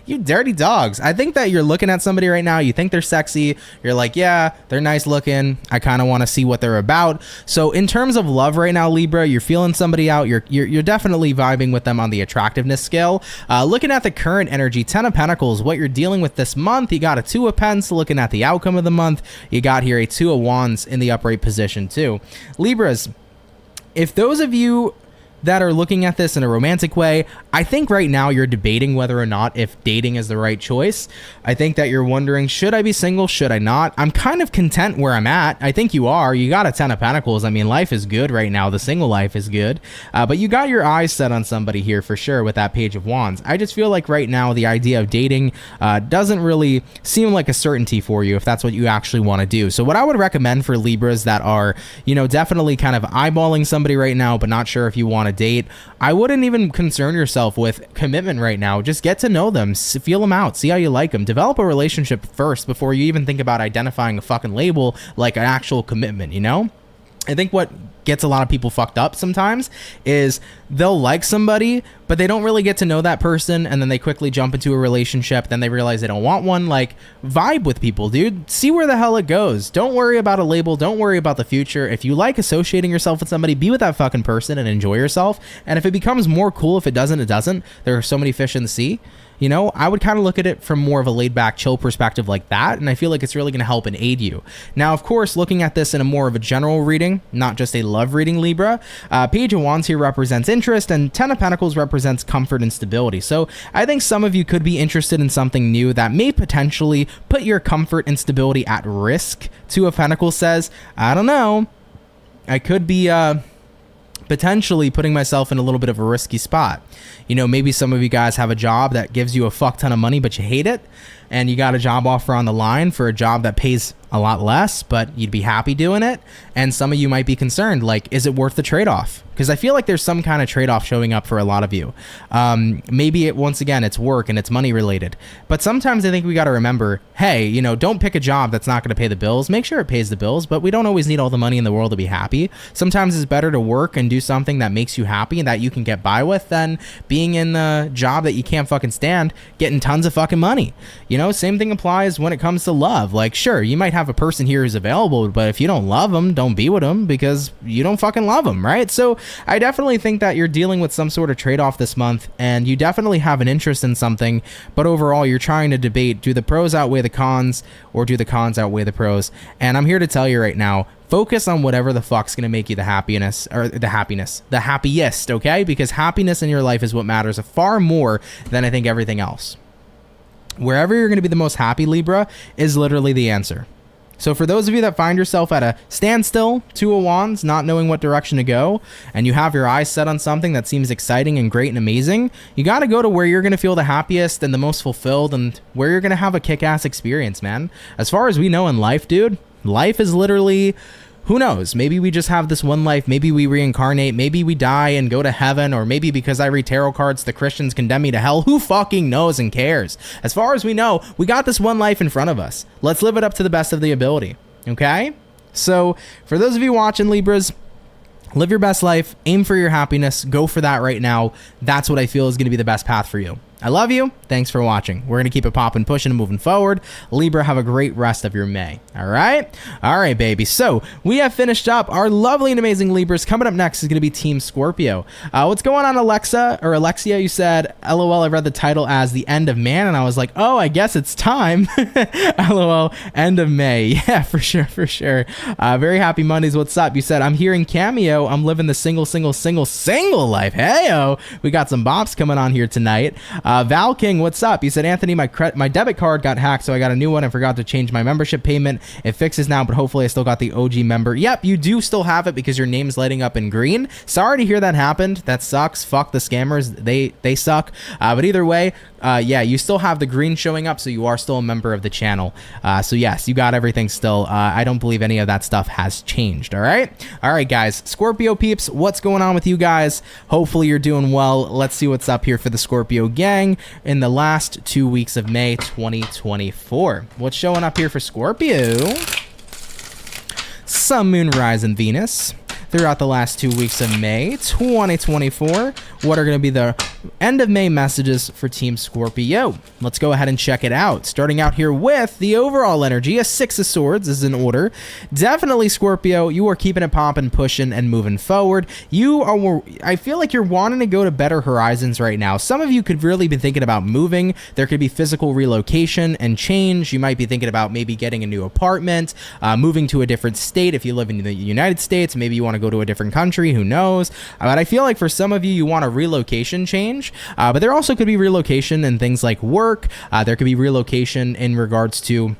Speaker 1: you dirty dogs. I think that you're looking at somebody right now. You think they're sexy. You're like, yeah, they're nice looking. I kind of want to see what they're about. So in terms of love right now, Libra, you're feeling somebody out. You're definitely vibing with them on the attractiveness scale. Looking at the current energy, 10 of Pentacles, what you're dealing with this month, you got a 2 of Pence. Looking at the outcome of the month, you got here a 2 of Wands in the upright position too. Libras, if those of you that are looking at this in a romantic way, I think right now you're debating whether or not if dating is the right choice. I think that you're wondering, should I be single? Should I not? I'm kind of content where I'm at. I think you are. You got a 10 of Pentacles. I mean, life is good right now. The single life is good. But you got your eyes set on somebody here for sure with that Page of Wands. I just feel like right now the idea of dating doesn't really seem like a certainty for you if that's what you actually want to do. So what I would recommend for Libras that are, definitely kind of eyeballing somebody right now, but not sure if you want to date, I wouldn't even concern yourself with commitment right now. Just get to know them, feel them out, see how you like them, develop a relationship first before you even think about identifying a fucking label like an actual commitment, I think what gets a lot of people fucked up sometimes is they'll like somebody, but they don't really get to know that person, and then they quickly jump into a relationship, then they realize they don't want one. Like, vibe with people, dude. See where the hell it goes. Don't worry about a label. Don't worry about the future. If you like associating yourself with somebody, be with that fucking person and enjoy yourself. And if it becomes more cool, if it doesn't, it doesn't. There are so many fish in the sea. I would kind of look at it from more of a laid back, chill perspective like that. And I feel like it's really going to help and aid you. Now, of course, looking at this in a more of a general reading, not just a love reading, Libra, Page of Wands here represents interest and 10 of Pentacles represents comfort and stability. So I think some of you could be interested in something new that may potentially put your comfort and stability at risk. 2 of Pentacles says, I don't know, I could be, potentially putting myself in a little bit of a risky spot. Maybe some of you guys have a job that gives you a fuck ton of money, but you hate it. And you got a job offer on the line for a job that pays a lot less, but you'd be happy doing it. And some of you might be concerned, like, is it worth the trade-off? Because I feel like there's some kind of trade-off showing up for a lot of you. Maybe once again, it's work and it's money related. But sometimes I think we got to remember, hey, you know, don't pick a job that's not going to pay the bills. Make sure it pays the bills, but we don't always need all the money in the world to be happy. Sometimes it's better to work and do something that makes you happy and that you can get by with than being in the job that you can't fucking stand, getting tons of fucking money. You know, same thing applies when it comes to love. Like, sure, you might have a person here who's available, but if you don't love them, don't be with them because you don't fucking love them, right? So I definitely think that you're dealing with some sort of trade-off this month, and you definitely have an interest in something, but overall you're trying to debate, do the pros outweigh the cons, or do the cons outweigh the pros? And I'm here to tell you right now, focus on whatever the fuck's gonna make you the happiest, okay? Because happiness in your life is what matters far more than I think everything else. Wherever you're gonna be the most happy, Libra, is literally the answer. So for those of you that find yourself at a standstill, Two of Wands, not knowing what direction to go, and you have your eyes set on something that seems exciting and great and amazing, you got to go to where you're going to feel the happiest and the most fulfilled and where you're going to have a kick-ass experience, man. As far as we know in life, dude, life is literally... who knows? Maybe we just have this one life. Maybe we reincarnate. Maybe we die and go to heaven. Or maybe because I read tarot cards, the Christians condemn me to hell. Who fucking knows and cares? As far as we know, we got this one life in front of us. Let's live it up to the best of the ability. Okay? So for those of you watching, Libras, live your best life. Aim for your happiness. Go for that right now. That's what I feel is going to be the best path for you. I love you. Thanks for watching. We're going to keep it popping, pushing, and moving forward. Libra, have a great rest of your May. All right? All right, baby. So we have finished up our lovely and amazing Libras. Coming up next is going to be Team Scorpio. What's going on, Alexia? You said, LOL, I read the title as The End of Man, and I was like, oh, I guess it's time. LOL, end of May. Yeah, for sure, for sure. Very happy Mondays. What's up? You said, I'm hearing Cameo. I'm living the single life. Hey-o. We got some bops coming on here tonight. Val King, what's up? You said, Anthony, my debit card got hacked, so I got a new one and forgot to change my membership payment. It fixes now, but hopefully I still got the OG member. Yep, you do still have it because your name's lighting up in green. Sorry to hear that happened. That sucks. Fuck the scammers. They suck. But either way, yeah, you still have the green showing up, so you are still a member of the channel. So yes, you got everything still. I don't believe any of that stuff has changed. All right, guys. Scorpio peeps, what's going on with you guys? Hopefully you're doing well. Let's see what's up here for the Scorpio gang in the last 2 weeks of May 2024. What's showing up here for Scorpio? Sun, Moon, Rise, and Venus throughout the last 2 weeks of May 2024. What are going to be the end of May messages for Team Scorpio? Let's go ahead and check it out. Starting out here with the overall energy, a Six of Swords is in order. Definitely, Scorpio, you are keeping it popping, pushing, and moving forward. I feel like you're wanting to go to better horizons right now. Some of you could really be thinking about moving. There could be physical relocation and change. You might be thinking about maybe getting a new apartment, moving to a different state if you live in the United States. Maybe you want to go to a different country. Who knows? But I feel like for some of you, you want a relocation change. But there also could be relocation in things like work. There could be relocation in regards to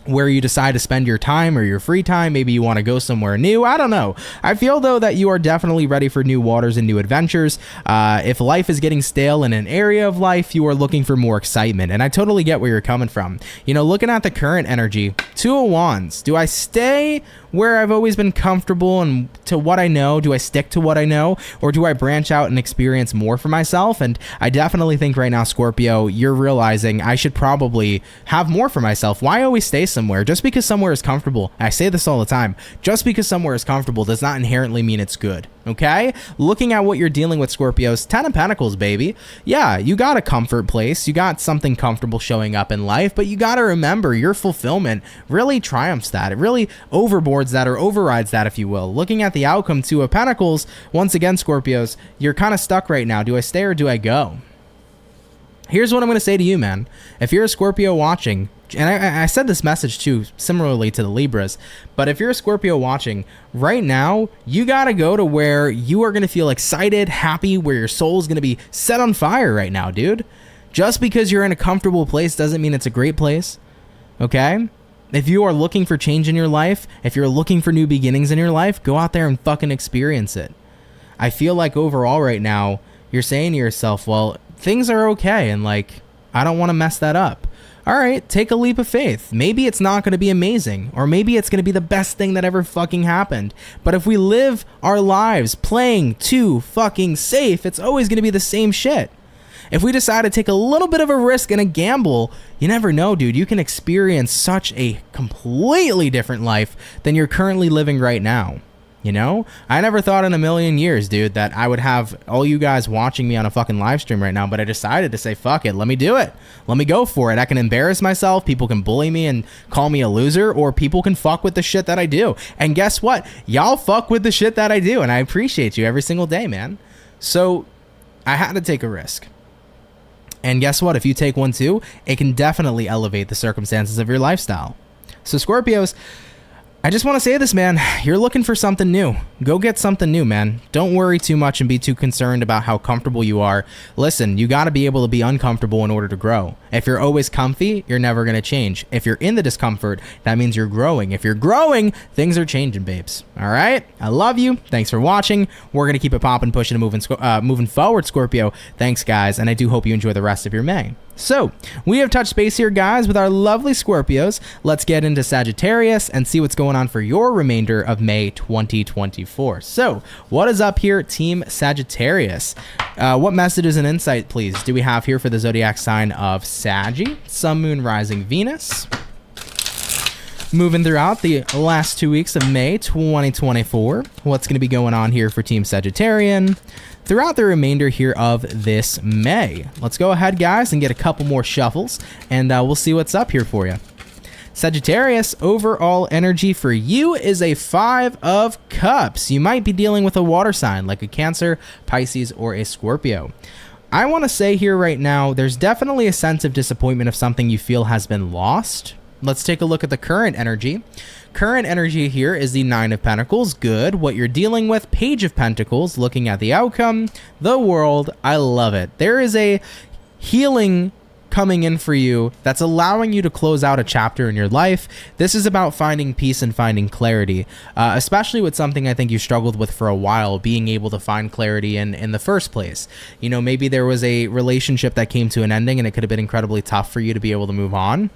Speaker 1: where you decide to spend your time or your free time. Maybe you want to go somewhere new. I don't know. I feel, though, that you are definitely ready for new waters and new adventures. If life is getting stale in an area of life, you are looking for more excitement. And I totally get where you're coming from. You know, looking at the current energy, Two of Wands. Do I stay where I've always been comfortable and to what I know? Do I stick to what I know? Or do I branch out and experience more for myself? And I definitely think right now, Scorpio, you're realizing I should probably have more for myself. Why always stay somewhere? Just because somewhere is comfortable, I say this all the time, just because somewhere is comfortable does not inherently mean it's good. Okay? Looking at what you're dealing with, Scorpios, 10 of Pentacles, baby. Yeah, you got a comfort place. You got something comfortable showing up in life, but you got to remember your fulfillment really triumphs that. It really overboards that or overrides that, if you will. Looking at the outcome, 2 of Pentacles, once again, Scorpios, you're kind of stuck right now. Do I stay or do I go? Here's what I'm going to say to you, man. If you're a Scorpio watching, and I said this message too, similarly to the Libras, but if you're a Scorpio watching, right now, you got to go to where you are going to feel excited, happy, where your soul is going to be set on fire right now, dude. Just because you're in a comfortable place doesn't mean it's a great place, okay? If you are looking for change in your life, if you're looking for new beginnings in your life, go out there and fucking experience it. I feel like overall right now, you're saying to yourself, well, things are okay, and like, I don't want to mess that up. all right, take a leap of faith. Maybe it's not going to be amazing, or maybe it's going to be the best thing that ever fucking happened. But if we live our lives playing too fucking safe, it's always going to be the same shit. If we decide to take a little bit of a risk and a gamble, you never know, dude. You can experience such a completely different life than you're currently living right now. You know, I never thought in a million years, dude, that I would have all you guys watching me on a fucking live stream right now, but I decided to say, fuck it, let me do it. Let me go for it. I can embarrass myself. People can bully me and call me a loser, or people can fuck with the shit that I do. And guess what? Y'all fuck with the shit that I do, and I appreciate you every single day, man. So I had to take a risk. And guess what? If you take one too, it can definitely elevate the circumstances of your lifestyle. So Scorpios, I just want to say this, man. You're looking for something new. Go get something new, man. Don't worry too much and be too concerned about how comfortable you are. Listen, you got to be able to be uncomfortable in order to grow. If you're always comfy, you're never going to change. If you're in the discomfort, that means you're growing. If you're growing, things are changing, babes. All right? I love you. Thanks for watching. We're going to keep it popping, pushing, and moving forward, Scorpio. Thanks, guys, and I do hope you enjoy the rest of your May. So, we have touched base here, guys, with our lovely Scorpios. Let's get into Sagittarius and see what's going on for your remainder of May 2024. So, what is up here, Team Sagittarius? What messages and insight, please, do we have here for the zodiac sign of Saggy, Sun, Moon, Rising, Venus? Moving throughout the last 2 weeks of May 2024, what's going to be going on here for Team Sagittarian throughout the remainder here of this May? Let's go ahead, guys, and get a couple more shuffles, and we'll see what's up here for you. Sagittarius, overall energy for you is a 5 of Cups. You might be dealing with a water sign like a Cancer, Pisces, or a Scorpio. I want to say here right now, there's definitely a sense of disappointment of something you feel has been lost. Let's take a look at the current energy. Current energy here is the 9 of Pentacles. Good. What you're dealing with, Page of Pentacles. Looking at the outcome, the World. I love it. There is a healing coming in for you that's allowing you to close out a chapter in your life. This is about finding peace and finding clarity, especially with something I think you struggled with for a while, being able to find clarity in the first place. You know, maybe there was a relationship that came to an ending and it could have been incredibly tough for you to be able to move on.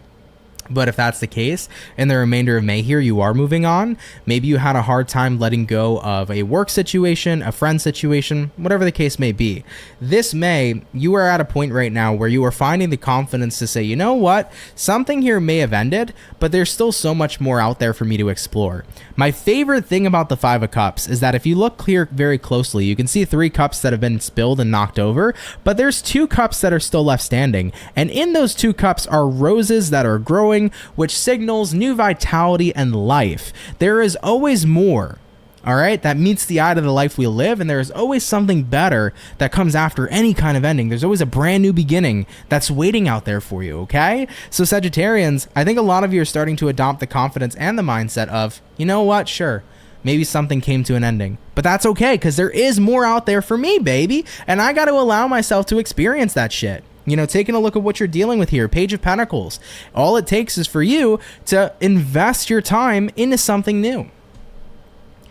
Speaker 1: But if that's the case, in the remainder of May here, you are moving on. Maybe you had a hard time letting go of a work situation, a friend situation, whatever the case may be. This May, you are at a point right now where you are finding the confidence to say, you know what, something here may have ended, but there's still so much more out there for me to explore. My favorite thing about the 5 of Cups is that if you look clear very closely, you can see 3 cups that have been spilled and knocked over, but there's 2 cups that are still left standing. And in those 2 cups are roses that are growing, which signals new vitality and life. There is always more, all right, that meets the eye to the life we live, and there is always something better that comes after any kind of ending. There's always a brand new beginning that's waiting out there for you, okay? So Sagittarians, I think a lot of you are starting to adopt the confidence and the mindset of, you know what, sure, maybe something came to an ending, but that's okay, because there is more out there for me, baby, and I got to allow myself to experience that shit. You know, taking a look at what you're dealing with here, Page of Pentacles. All it takes is for you to invest your time into something new.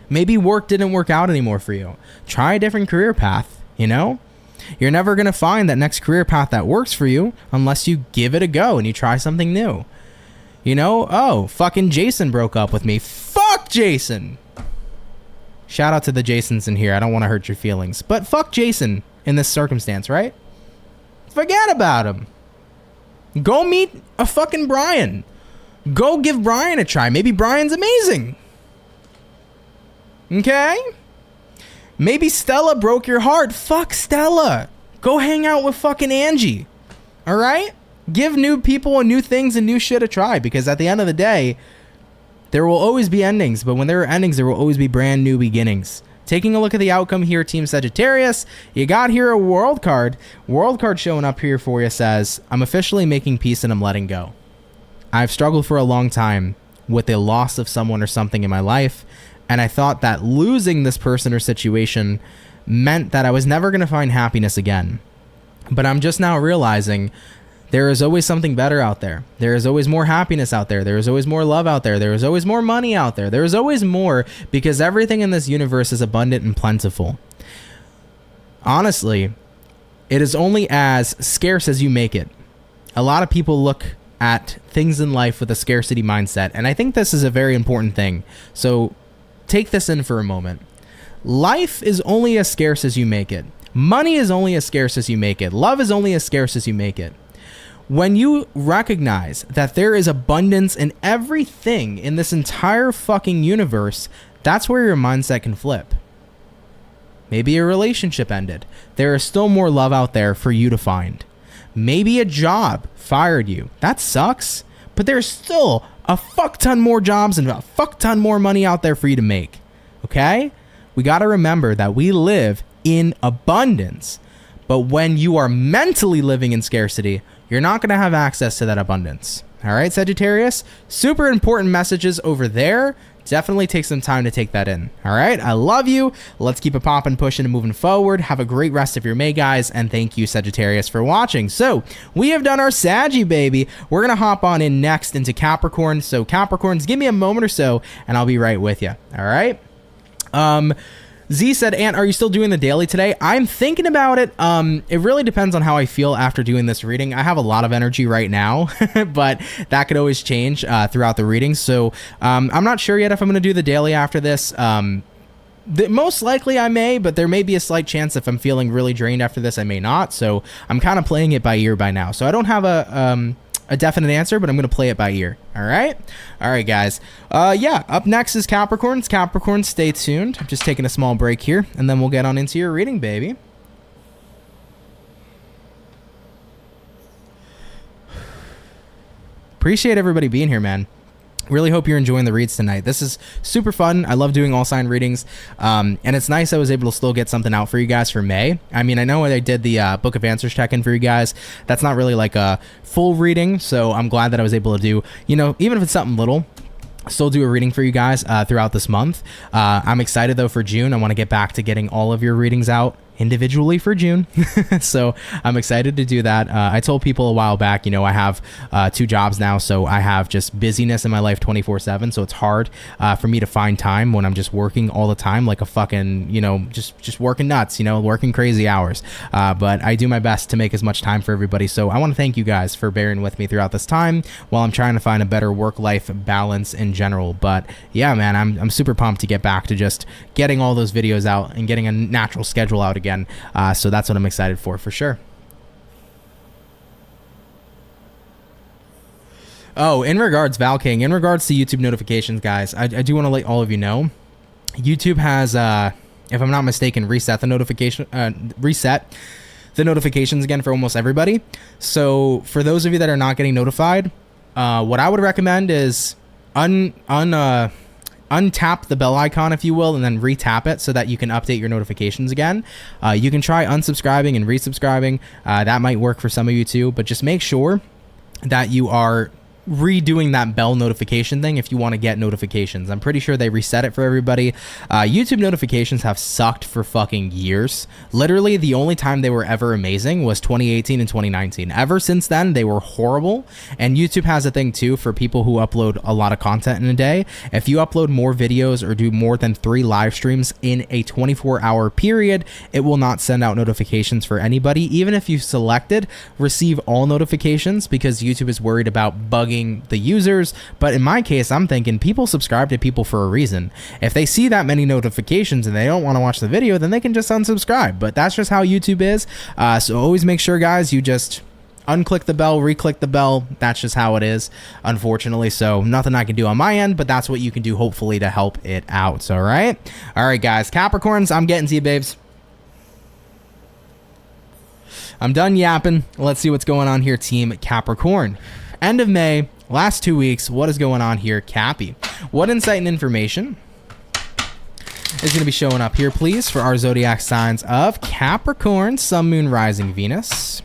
Speaker 1: Maybe work didn't work out anymore for you. Try a different career path, you know? You're never going to find that next career path that works for you unless you give it a go and you try something new. You know, oh, fucking Jason broke up with me. Fuck Jason! Shout out to the Jasons in here. I don't want to hurt your feelings. But fuck Jason in this circumstance, right? Forget about him. Go meet a fucking Brian. Go give Brian a try. Maybe Brian's amazing. Okay? Maybe Stella broke your heart. Fuck Stella. Go hang out with fucking Angie. All right? Give new people and new things and new shit a try, because at the end of the day, there will always be endings, but when there are endings, there will always be brand new beginnings. Taking a look at the outcome here, Team Sagittarius, you got here a world card. World card showing up here for you says, I'm officially making peace and I'm letting go. I've struggled for a long time with the loss of someone or something in my life, and I thought that losing this person or situation meant that I was never going to find happiness again. But I'm just now realizing there is always something better out there. There is always more happiness out there. There is always more love out there. There is always more money out there. There is always more, because everything in this universe is abundant and plentiful. Honestly, it is only as scarce as you make it. A lot of people look at things in life with a scarcity mindset. And I think this is a very important thing. So take this in for a moment. Life is only as scarce as you make it. Money is only as scarce as you make it. Love is only as scarce as you make it. When you recognize that there is abundance in everything in this entire fucking universe, that's where your mindset can flip. Maybe a relationship ended. There is still more love out there for you to find. Maybe a job fired you. That sucks. But there's still a fuck ton more jobs and a fuck ton more money out there for you to make. Okay? We got to remember that we live in abundance. But when you are mentally living in scarcity, you're not going to have access to that abundance. All right, Sagittarius? Super important messages over there. Definitely take some time to take that in. All right, I love you. Let's keep it popping, pushing, and moving forward. Have a great rest of your May, guys, and thank you, Sagittarius, for watching. So we have done our Saggy, baby. We're gonna hop on in next into Capricorn. So Capricorns, give me a moment or so, and I'll be right with you. All right. Z said, Ant, are you still doing the daily today? I'm thinking about it. It really depends on how I feel after doing this reading. I have a lot of energy right now, but that could always change throughout the reading. So I'm not sure yet if I'm going to do the daily after this. Most likely I may, but there may be a slight chance if I'm feeling really drained after this, I may not. So I'm kind of playing it by ear by now. So I don't have a definite answer, but I'm going to play it by ear. All right, guys. Yeah, up next is Capricorns. Capricorns, stay tuned. I'm just taking a small break here, and then we'll get on into your reading, baby. Appreciate everybody being here, man. Really hope you're enjoying the reads tonight. This is super fun. I love doing all sign readings. And it's nice I was able to still get something out for you guys for May. I mean, I know I did the Book of Answers check-in for you guys. That's not really like a full reading, so I'm glad that I was able to do, you know, even if it's something little, still do a reading for you guys throughout this month. I'm excited, though, for June. I want to get back to getting all of your readings out individually for June. So I'm excited to do that. I told people a while back, you know, I have 2 jobs now, so I have just busyness in my life 24/7. So it's hard for me to find time when I'm just working all the time, like a fucking, you know, just working nuts, you know, working crazy hours. But I do my best to make as much time for everybody. So I want to thank you guys for bearing with me throughout this time while I'm trying to find a better work-life balance in general. But yeah, man, I'm super pumped to get back to just getting all those videos out and getting a natural schedule out again. So that's what I'm excited for sure. Oh, in regards, Val King, in regards to YouTube notifications, guys, I do want to let all of you know, YouTube has, if I'm not mistaken, reset the notifications again for almost everybody. So for those of you that are not getting notified, what I would recommend is untap the bell icon, if you will, and then retap it so that you can update your notifications again. You can try unsubscribing and resubscribing. That might work for some of you too, but just make sure that you are redoing that bell notification thing if you want to get notifications. I'm pretty sure they reset it for everybody. YouTube notifications have sucked for fucking years. Literally, the only time they were ever amazing was 2018 and 2019. Ever since then, they were horrible. And YouTube has a thing too for people who upload a lot of content in a day. If you upload more videos or do more than 3 live streams in a 24-hour period, it will not send out notifications for anybody, even if you selected receive all notifications, because YouTube is worried about bugging the users. But in my case, I'm thinking people subscribe to people for a reason. If they see that many notifications and they don't want to watch the video, then they can just unsubscribe. But that's just how YouTube is. So always make sure, guys, you just unclick the bell, re-click the bell. That's just how it is, unfortunately. So nothing I can do on my end, but that's what you can do, hopefully, to help it out. All right, guys, Capricorns, I'm getting to you, babes. I'm done yapping. Let's see what's going on here, Team Capricorn. End of May, last 2 weeks, what is going on here, Cappy? What insight and information is going to be showing up here, please, for our zodiac signs of Capricorn, Sun, Moon, Rising, Venus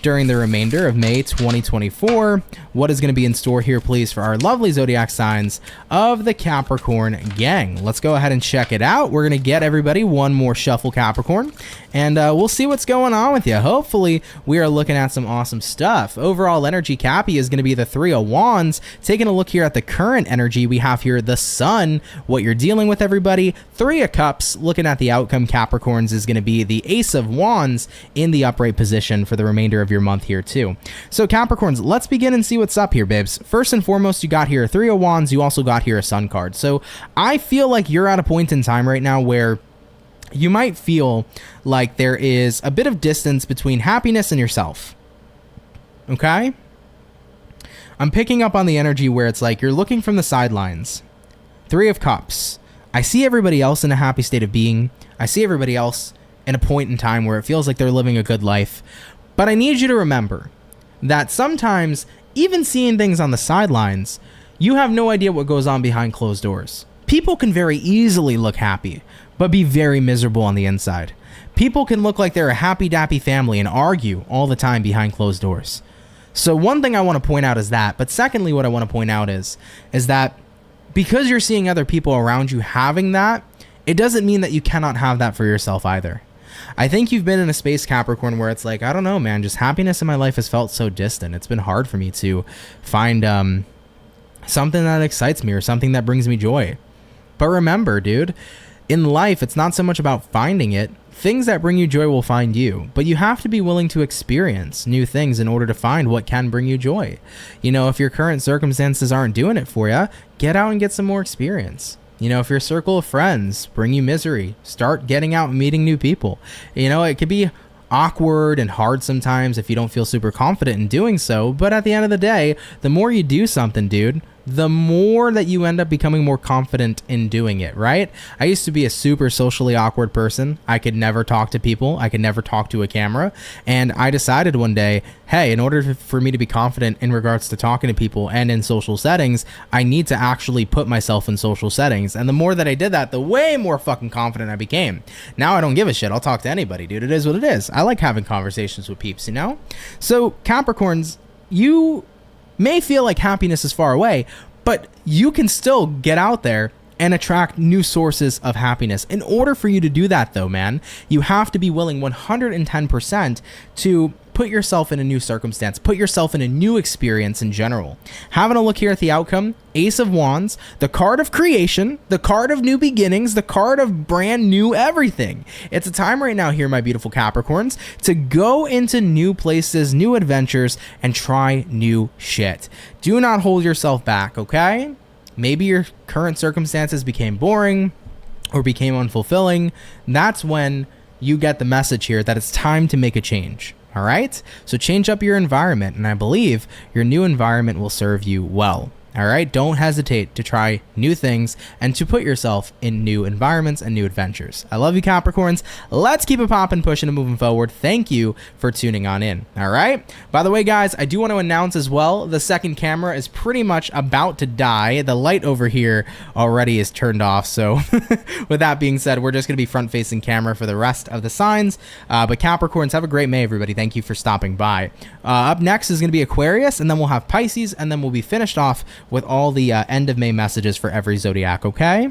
Speaker 1: during the remainder of May 2024? What is going to be in store here, please, for our lovely zodiac signs of the Capricorn gang? Let's go ahead and check it out. We're going to get everybody one more shuffle, Capricorn, and we'll see what's going on with you. Hopefully, we are looking at some awesome stuff. Overall energy, Cappy, is going to be the 3 of Wands. Taking a look here at the current energy, we have here the Sun, what you're dealing with, everybody. 3 of Cups, looking at the outcome, Capricorns, is going to be the Ace of Wands in the upright position for the remainder of your your month here too. So Capricorns, let's begin and see what's up here, babes. First and foremost, you got here a Three of Wands. You also got here a Sun card. So I feel like you're at a point in time right now where you might feel like there is a bit of distance between happiness and yourself. Okay? I'm picking up on the energy where it's like you're looking from the sidelines. Three of Cups. I see everybody else in a happy state of being. I see everybody else in a point in time where it feels like they're living a good life. But I need you to remember that sometimes, even seeing things on the sidelines, you have no idea what goes on behind closed doors. People can very easily look happy, but be very miserable on the inside. People can look like they're a happy-dappy family and argue all the time behind closed doors. So one thing I want to point out is that, but secondly, what I want to point out is that because you're seeing other people around you having that, it doesn't mean that you cannot have that for yourself either. I think you've been in a space, Capricorn, where it's like, I don't know, man, just happiness in my life has felt so distant. It's been hard for me to find something that excites me or something that brings me joy. But remember, dude, in life, it's not so much about finding it. Things that bring you joy will find you, but you have to be willing to experience new things in order to find what can bring you joy. You know, if your current circumstances aren't doing it for you, get out and get some more experience. You know, if your circle of friends bring you misery, start getting out and meeting new people. You know, it could be awkward and hard sometimes if you don't feel super confident in doing so, but at the end of the day, the more you do something, dude, the more that you end up becoming more confident in doing it, right? I used to be a super socially awkward person. I could never talk to people. I could never talk to a camera. And I decided one day, hey, in order for me to be confident in regards to talking to people and in social settings, I need to actually put myself in social settings. And the more that I did that, the way more fucking confident I became. Now I don't give a shit. I'll talk to anybody, dude. It is what it is. I like having conversations with peeps, you know? So Capricorns, you may feel like happiness is far away, but you can still get out there and attract new sources of happiness. In order for you to do that, though, man, you have to be willing 110% to put yourself in a new circumstance, put yourself in a new experience in general. Having a look here at the outcome, Ace of Wands, the card of creation, the card of new beginnings, the card of brand new everything. It's a time right now here, my beautiful Capricorns, to go into new places, new adventures, and try new shit. Do not hold yourself back, okay? Maybe your current circumstances became boring or became unfulfilling. That's when you get the message here that it's time to make a change. All right? So change up your environment, and I believe your new environment will serve you well. All right? Don't hesitate to try new things and to put yourself in new environments and new adventures. I love you, Capricorns. Let's keep it popping, pushing, and moving forward. Thank you for tuning on in. All right? By the way, guys, I do want to announce as well, the second camera is pretty much about to die. The light over here already is turned off. So with that being said, we're just going to be front-facing camera for the rest of the signs. But Capricorns, have a great May, everybody. Thank you for stopping by. Up next is going to be Aquarius, and then we'll have Pisces, and then we'll be finished off with all the end of May messages for every zodiac, okay?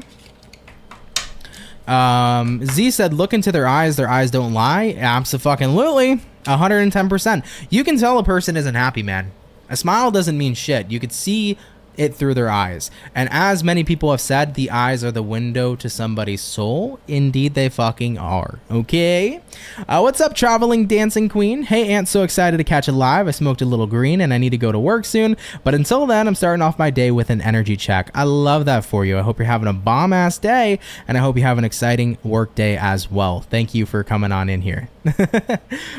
Speaker 1: Z said, look into their eyes don't lie. Abso-fucking-lutely. 110%. You can tell a person isn't happy, man. A smile doesn't mean shit. You could see it through their eyes. And as many people have said, the eyes are the window to somebody's soul. Indeed, they fucking are. Okay? What's up, traveling dancing queen? Hey, Aunt, so excited to catch it live. I smoked a little green and I need to go to work soon. But until then, I'm starting off my day with an energy check. I love that for you. I hope you're having a bomb-ass day, and I hope you have an exciting work day as well. Thank you for coming on in here.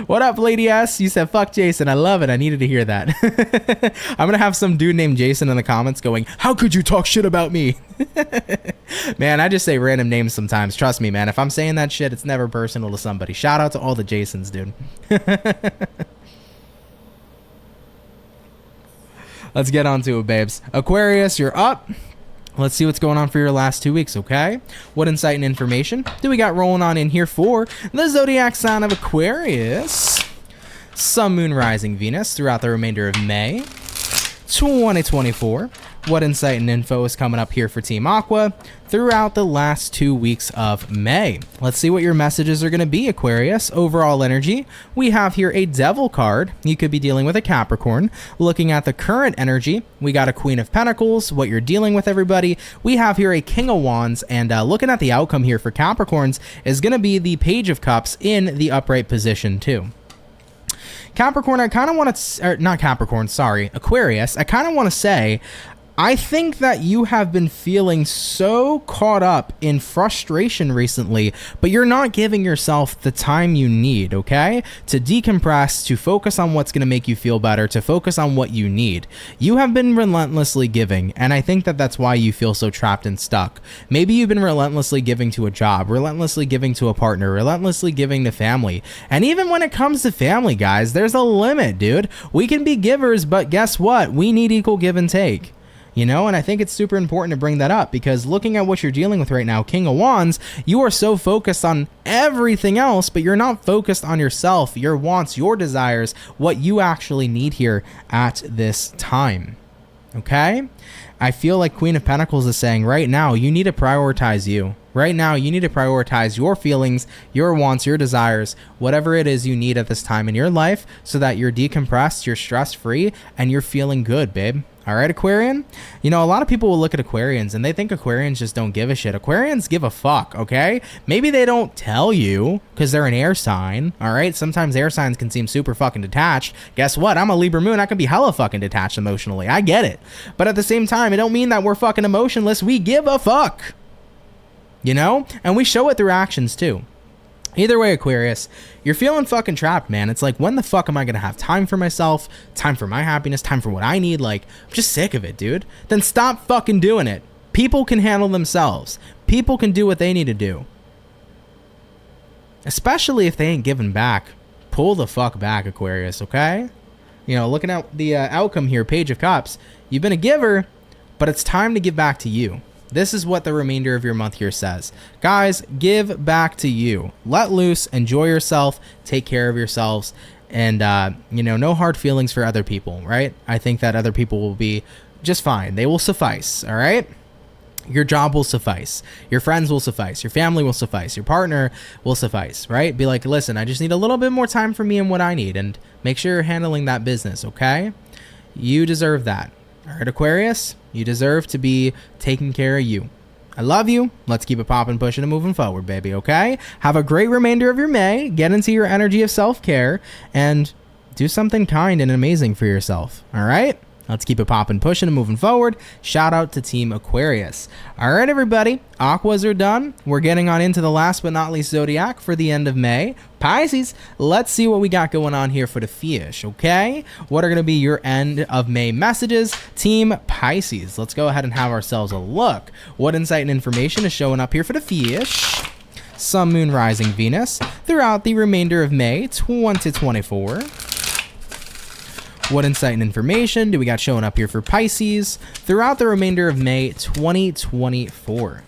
Speaker 1: What up, Lady S? You said, fuck Jason. I love it. I needed to hear that. I'm going to have some dude named Jason in the comments going, how could you talk shit about me? Man, I just say random names sometimes. Trust me, man. If I'm saying that shit, it's never personal to somebody. Shout out to all the Jasons, dude. Let's get on to it, babes. Aquarius, you're up. Let's see what's going on for your last 2 weeks, okay? What insight and information do we got rolling on in here for the zodiac sign of Aquarius? Sun, Moon, Rising, Venus throughout the remainder of May 2024. What insight and info is coming up here for Team Aqua throughout the last 2 weeks of May? Let's see what your messages are going to be, Aquarius. Overall energy, we have here a Devil card. You could be dealing with a Capricorn. Looking at the current energy, we got a Queen of Pentacles, what you're dealing with, everybody. We have here a King of Wands, and looking at the outcome here for Capricorns is going to be the Page of Cups in the upright position too. Capricorn, I kind of want to, not Capricorn, sorry, Aquarius, I kind of want to say, I think that you have been feeling so caught up in frustration recently, but you're not giving yourself the time you need, okay? To decompress, to focus on what's going to make you feel better, to focus on what you need. You have been relentlessly giving, and I think that that's why you feel so trapped and stuck. Maybe you've been relentlessly giving to a job, relentlessly giving to a partner, relentlessly giving to family. And even when it comes to family, guys, there's a limit, dude. We can be givers, but guess what? We need equal give and take. You know, and I think it's super important to bring that up because looking at what you're dealing with right now, King of Wands, you are so focused on everything else, but you're not focused on yourself, your wants, your desires, what you actually need here at this time. Okay? I feel like Queen of Pentacles is saying right now, you need to prioritize you. Right now, you need to prioritize your feelings, your wants, your desires, whatever it is you need at this time in your life so that you're decompressed, you're stress-free, and you're feeling good, babe. All right, Aquarian? You know, a lot of people will look at Aquarians and they think Aquarians just don't give a shit. Aquarians give a fuck, okay? Maybe they don't tell you because they're an air sign, all right? Sometimes air signs can seem super fucking detached. Guess what? I'm a Libra Moon. I can be hella fucking detached emotionally. I get it. But at the same time, it don't mean that we're fucking emotionless. We give a fuck, you know? And we show it through actions too. Either way, Aquarius, you're feeling fucking trapped, man. It's like, when the fuck am I going to have time for myself, time for my happiness, time for what I need? Like, I'm just sick of it, dude. Then stop fucking doing it. People can handle themselves. People can do what they need to do. Especially if they ain't giving back. Pull the fuck back, Aquarius, okay? You know, looking at the outcome here, Page of Cups, you've been a giver, but it's time to give back to you. This is what the remainder of your month here says. Guys, give back to you. Let loose, enjoy yourself, take care of yourselves, and, you know, no hard feelings for other people, right? I think that other people will be just fine. They will suffice, all right? Your job will suffice. Your friends will suffice. Your family will suffice. Your partner will suffice, right? Be like, listen, I just need a little bit more time for me and what I need, and make sure you're handling that business, okay? You deserve that. All right, Aquarius, you deserve to be taking care of you. I love you. Let's keep it popping, pushing, and moving forward, baby, okay? Have a great remainder of your May. Get into your energy of self-care and do something kind and amazing for yourself, all right? Let's keep it popping, pushing, and moving forward. Shout out to Team Aquarius. All right, everybody. Aquas are done. We're getting on into the last but not least zodiac for the end of May. Pisces, let's see what we got going on here for the fish, okay? What are going to be your end of May messages? Team Pisces, let's go ahead and have ourselves a look. What insight and information is showing up here for the fish? Sun, Moon, Rising, Venus throughout the remainder of May 2024. What insight and information do we got showing up here for Pisces throughout the remainder of May 2024?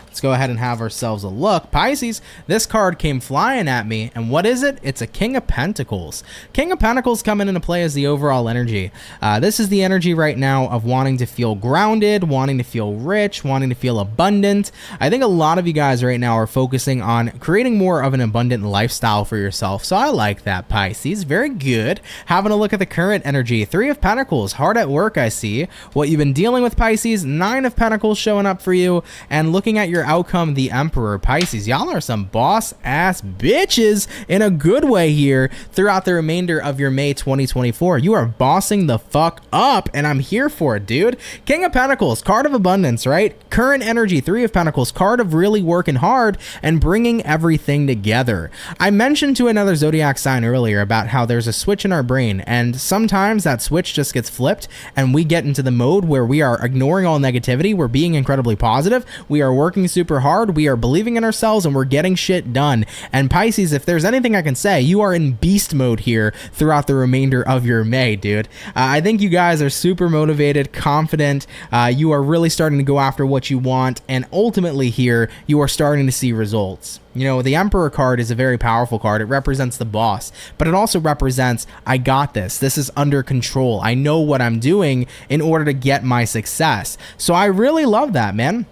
Speaker 1: Let's go ahead and have ourselves a look. Pisces, this card came flying at me, and what is it? It's a King of Pentacles. King of Pentacles coming into play as the overall energy. This is the energy right now of wanting to feel grounded, wanting to feel rich, wanting to feel abundant. I think a lot of you guys right now are focusing on creating more of an abundant lifestyle for yourself, so I like that, Pisces. Very good. Having a look at the current energy. 3 of Pentacles, hard at work, I see. What you've been dealing with, Pisces. 9 of Pentacles showing up for you, and looking at your outcome, the Emperor. Pisces, y'all are some boss ass bitches in a good way here throughout the remainder of your May 2024. You are bossing the fuck up, and I'm here for it, dude. King of Pentacles, card of abundance, right? Current energy, 3 of Pentacles, card of really working hard and bringing everything together. I mentioned to another zodiac sign earlier about how there's a switch in our brain, and sometimes that switch just gets flipped and we get into the mode where we are ignoring all negativity, we're being incredibly positive, we are working super hard, we are believing in ourselves, and we're getting shit done. And Pisces, if there's anything I can say, you are in beast mode here throughout the remainder of your May, dude. I think you guys are super motivated, confident, you are really starting to go after what you want, and ultimately here, you are starting to see results. You know, the Emperor card is a very powerful card. It represents the boss, but it also represents, I got this. This is under control. I know what I'm doing in order to get my success. So I really love that, man.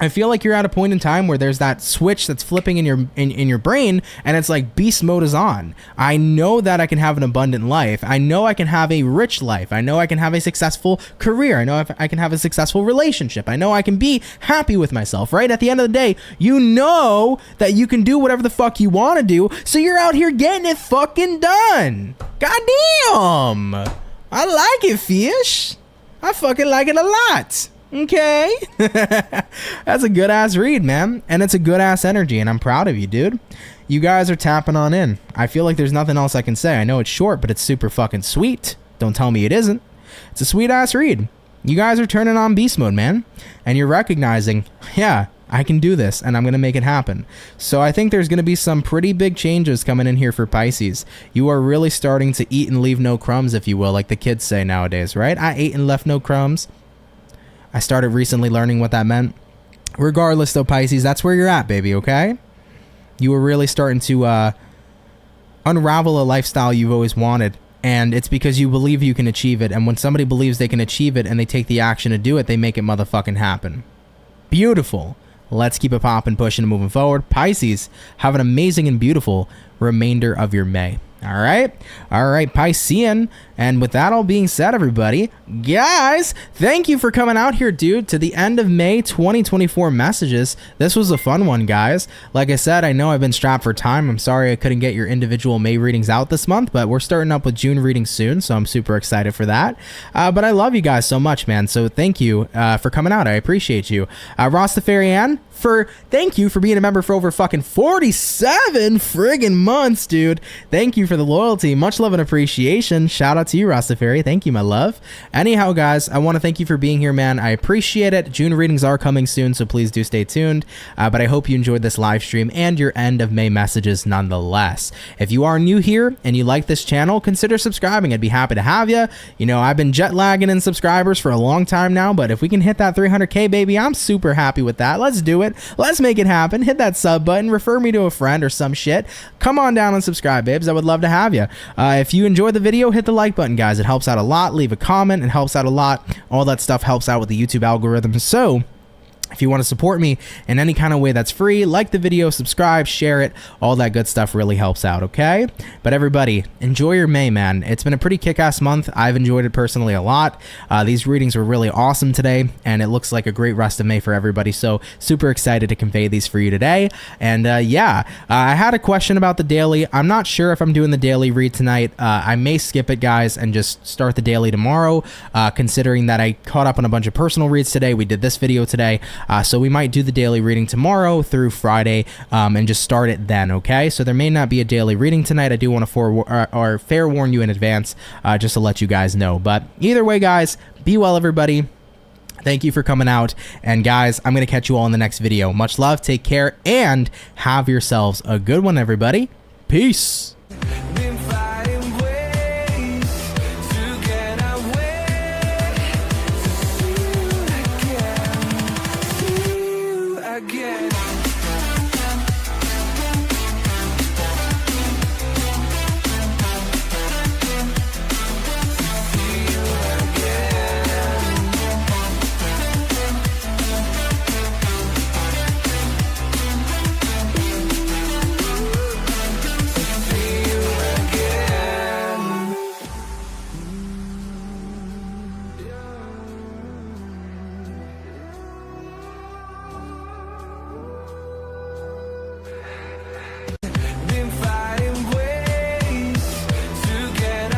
Speaker 1: I feel like you're at a point in time where there's that switch that's flipping in your brain, and it's like beast mode is on. I know that I can have an abundant life. I know I can have a rich life. I know I can have a successful career. I know I can have a successful relationship. I know I can be happy with myself, right? At the end of the day, you know that you can do whatever the fuck you want to do, so you're out here getting it fucking done. Goddamn. I like it, fish. I fucking like it a lot. Okay. That's a good ass read, man. And it's a good ass energy, and I'm proud of you, dude. You guys are tapping on in. I feel like there's nothing else I can say. I know it's short, but it's super fucking sweet. Don't tell me it isn't. It's a sweet ass read. You guys are turning on beast mode, man. And you're recognizing, yeah, I can do this, and I'm going to make it happen. So I think there's going to be some pretty big changes coming in here for Pisces. You are really starting to eat and leave no crumbs, if you will, like the kids say nowadays, right? I ate and left no crumbs. I started recently learning what that meant. Regardless, though, Pisces, that's where you're at, baby, okay? You were really starting to unravel a lifestyle you've always wanted, and it's because you believe you can achieve it, and when somebody believes they can achieve it and they take the action to do it, they make it motherfucking happen. Beautiful. Let's keep it popping, pushing, and moving forward. Pisces, have an amazing and beautiful remainder of your May. All right, Piscean. And with that all being said, everybody, guys, thank you for coming out here, dude, to the end of May 2024 messages. This was a fun one, guys. Like I said, I know I've been strapped for time. I'm sorry I couldn't get your individual May readings out this month, but we're starting up with June readings soon, so I'm super excited for that. But I love you guys so much, man. So thank you for coming out. I appreciate you. Rastafarian, thank you for being a member for over fucking 47 friggin' months, dude. Thank you for the loyalty. Much love and appreciation. Shout out to you, Rastafari. Thank you, my love. Anyhow, guys, I want to thank you for being here, man. I appreciate it. June readings are coming soon, so please do stay tuned. But I hope you enjoyed this live stream and your end of May messages nonetheless. If you are new here and you like this channel, consider subscribing. I'd be happy to have you. You know, I've been jet lagging in subscribers for a long time now, but if we can hit that 300K, baby, I'm super happy with that. Let's do it. Let's make it happen. Hit that sub button, refer me to a friend or some shit. Come on down and subscribe, babes. I would love to have you. If you enjoyed the video, hit the like button, guys. It helps out a lot. Leave a comment. It helps out a lot. All that stuff helps out with the YouTube algorithm. So if you want to support me in any kind of way that's free, like the video, subscribe, share it, all that good stuff really helps out, okay? But everybody, enjoy your May, man. It's been a pretty kick-ass month. I've enjoyed it personally a lot. These readings were really awesome today, and it looks like a great rest of May for everybody, so super excited to convey these for you today. And yeah, I had a question about the daily. I'm not sure if I'm doing the daily read tonight. I may skip it, guys, and just start the daily tomorrow, considering that I caught up on a bunch of personal reads today. We did this video today. So we might do the daily reading tomorrow through Friday and just start it then, okay? So there may not be a daily reading tonight. I do want to fair warn you in advance just to let you guys know. But either way, guys, be well, everybody. Thank you for coming out. And guys, I'm going to catch you all in the next video. Much love, take care, and have yourselves a good one, everybody. Peace.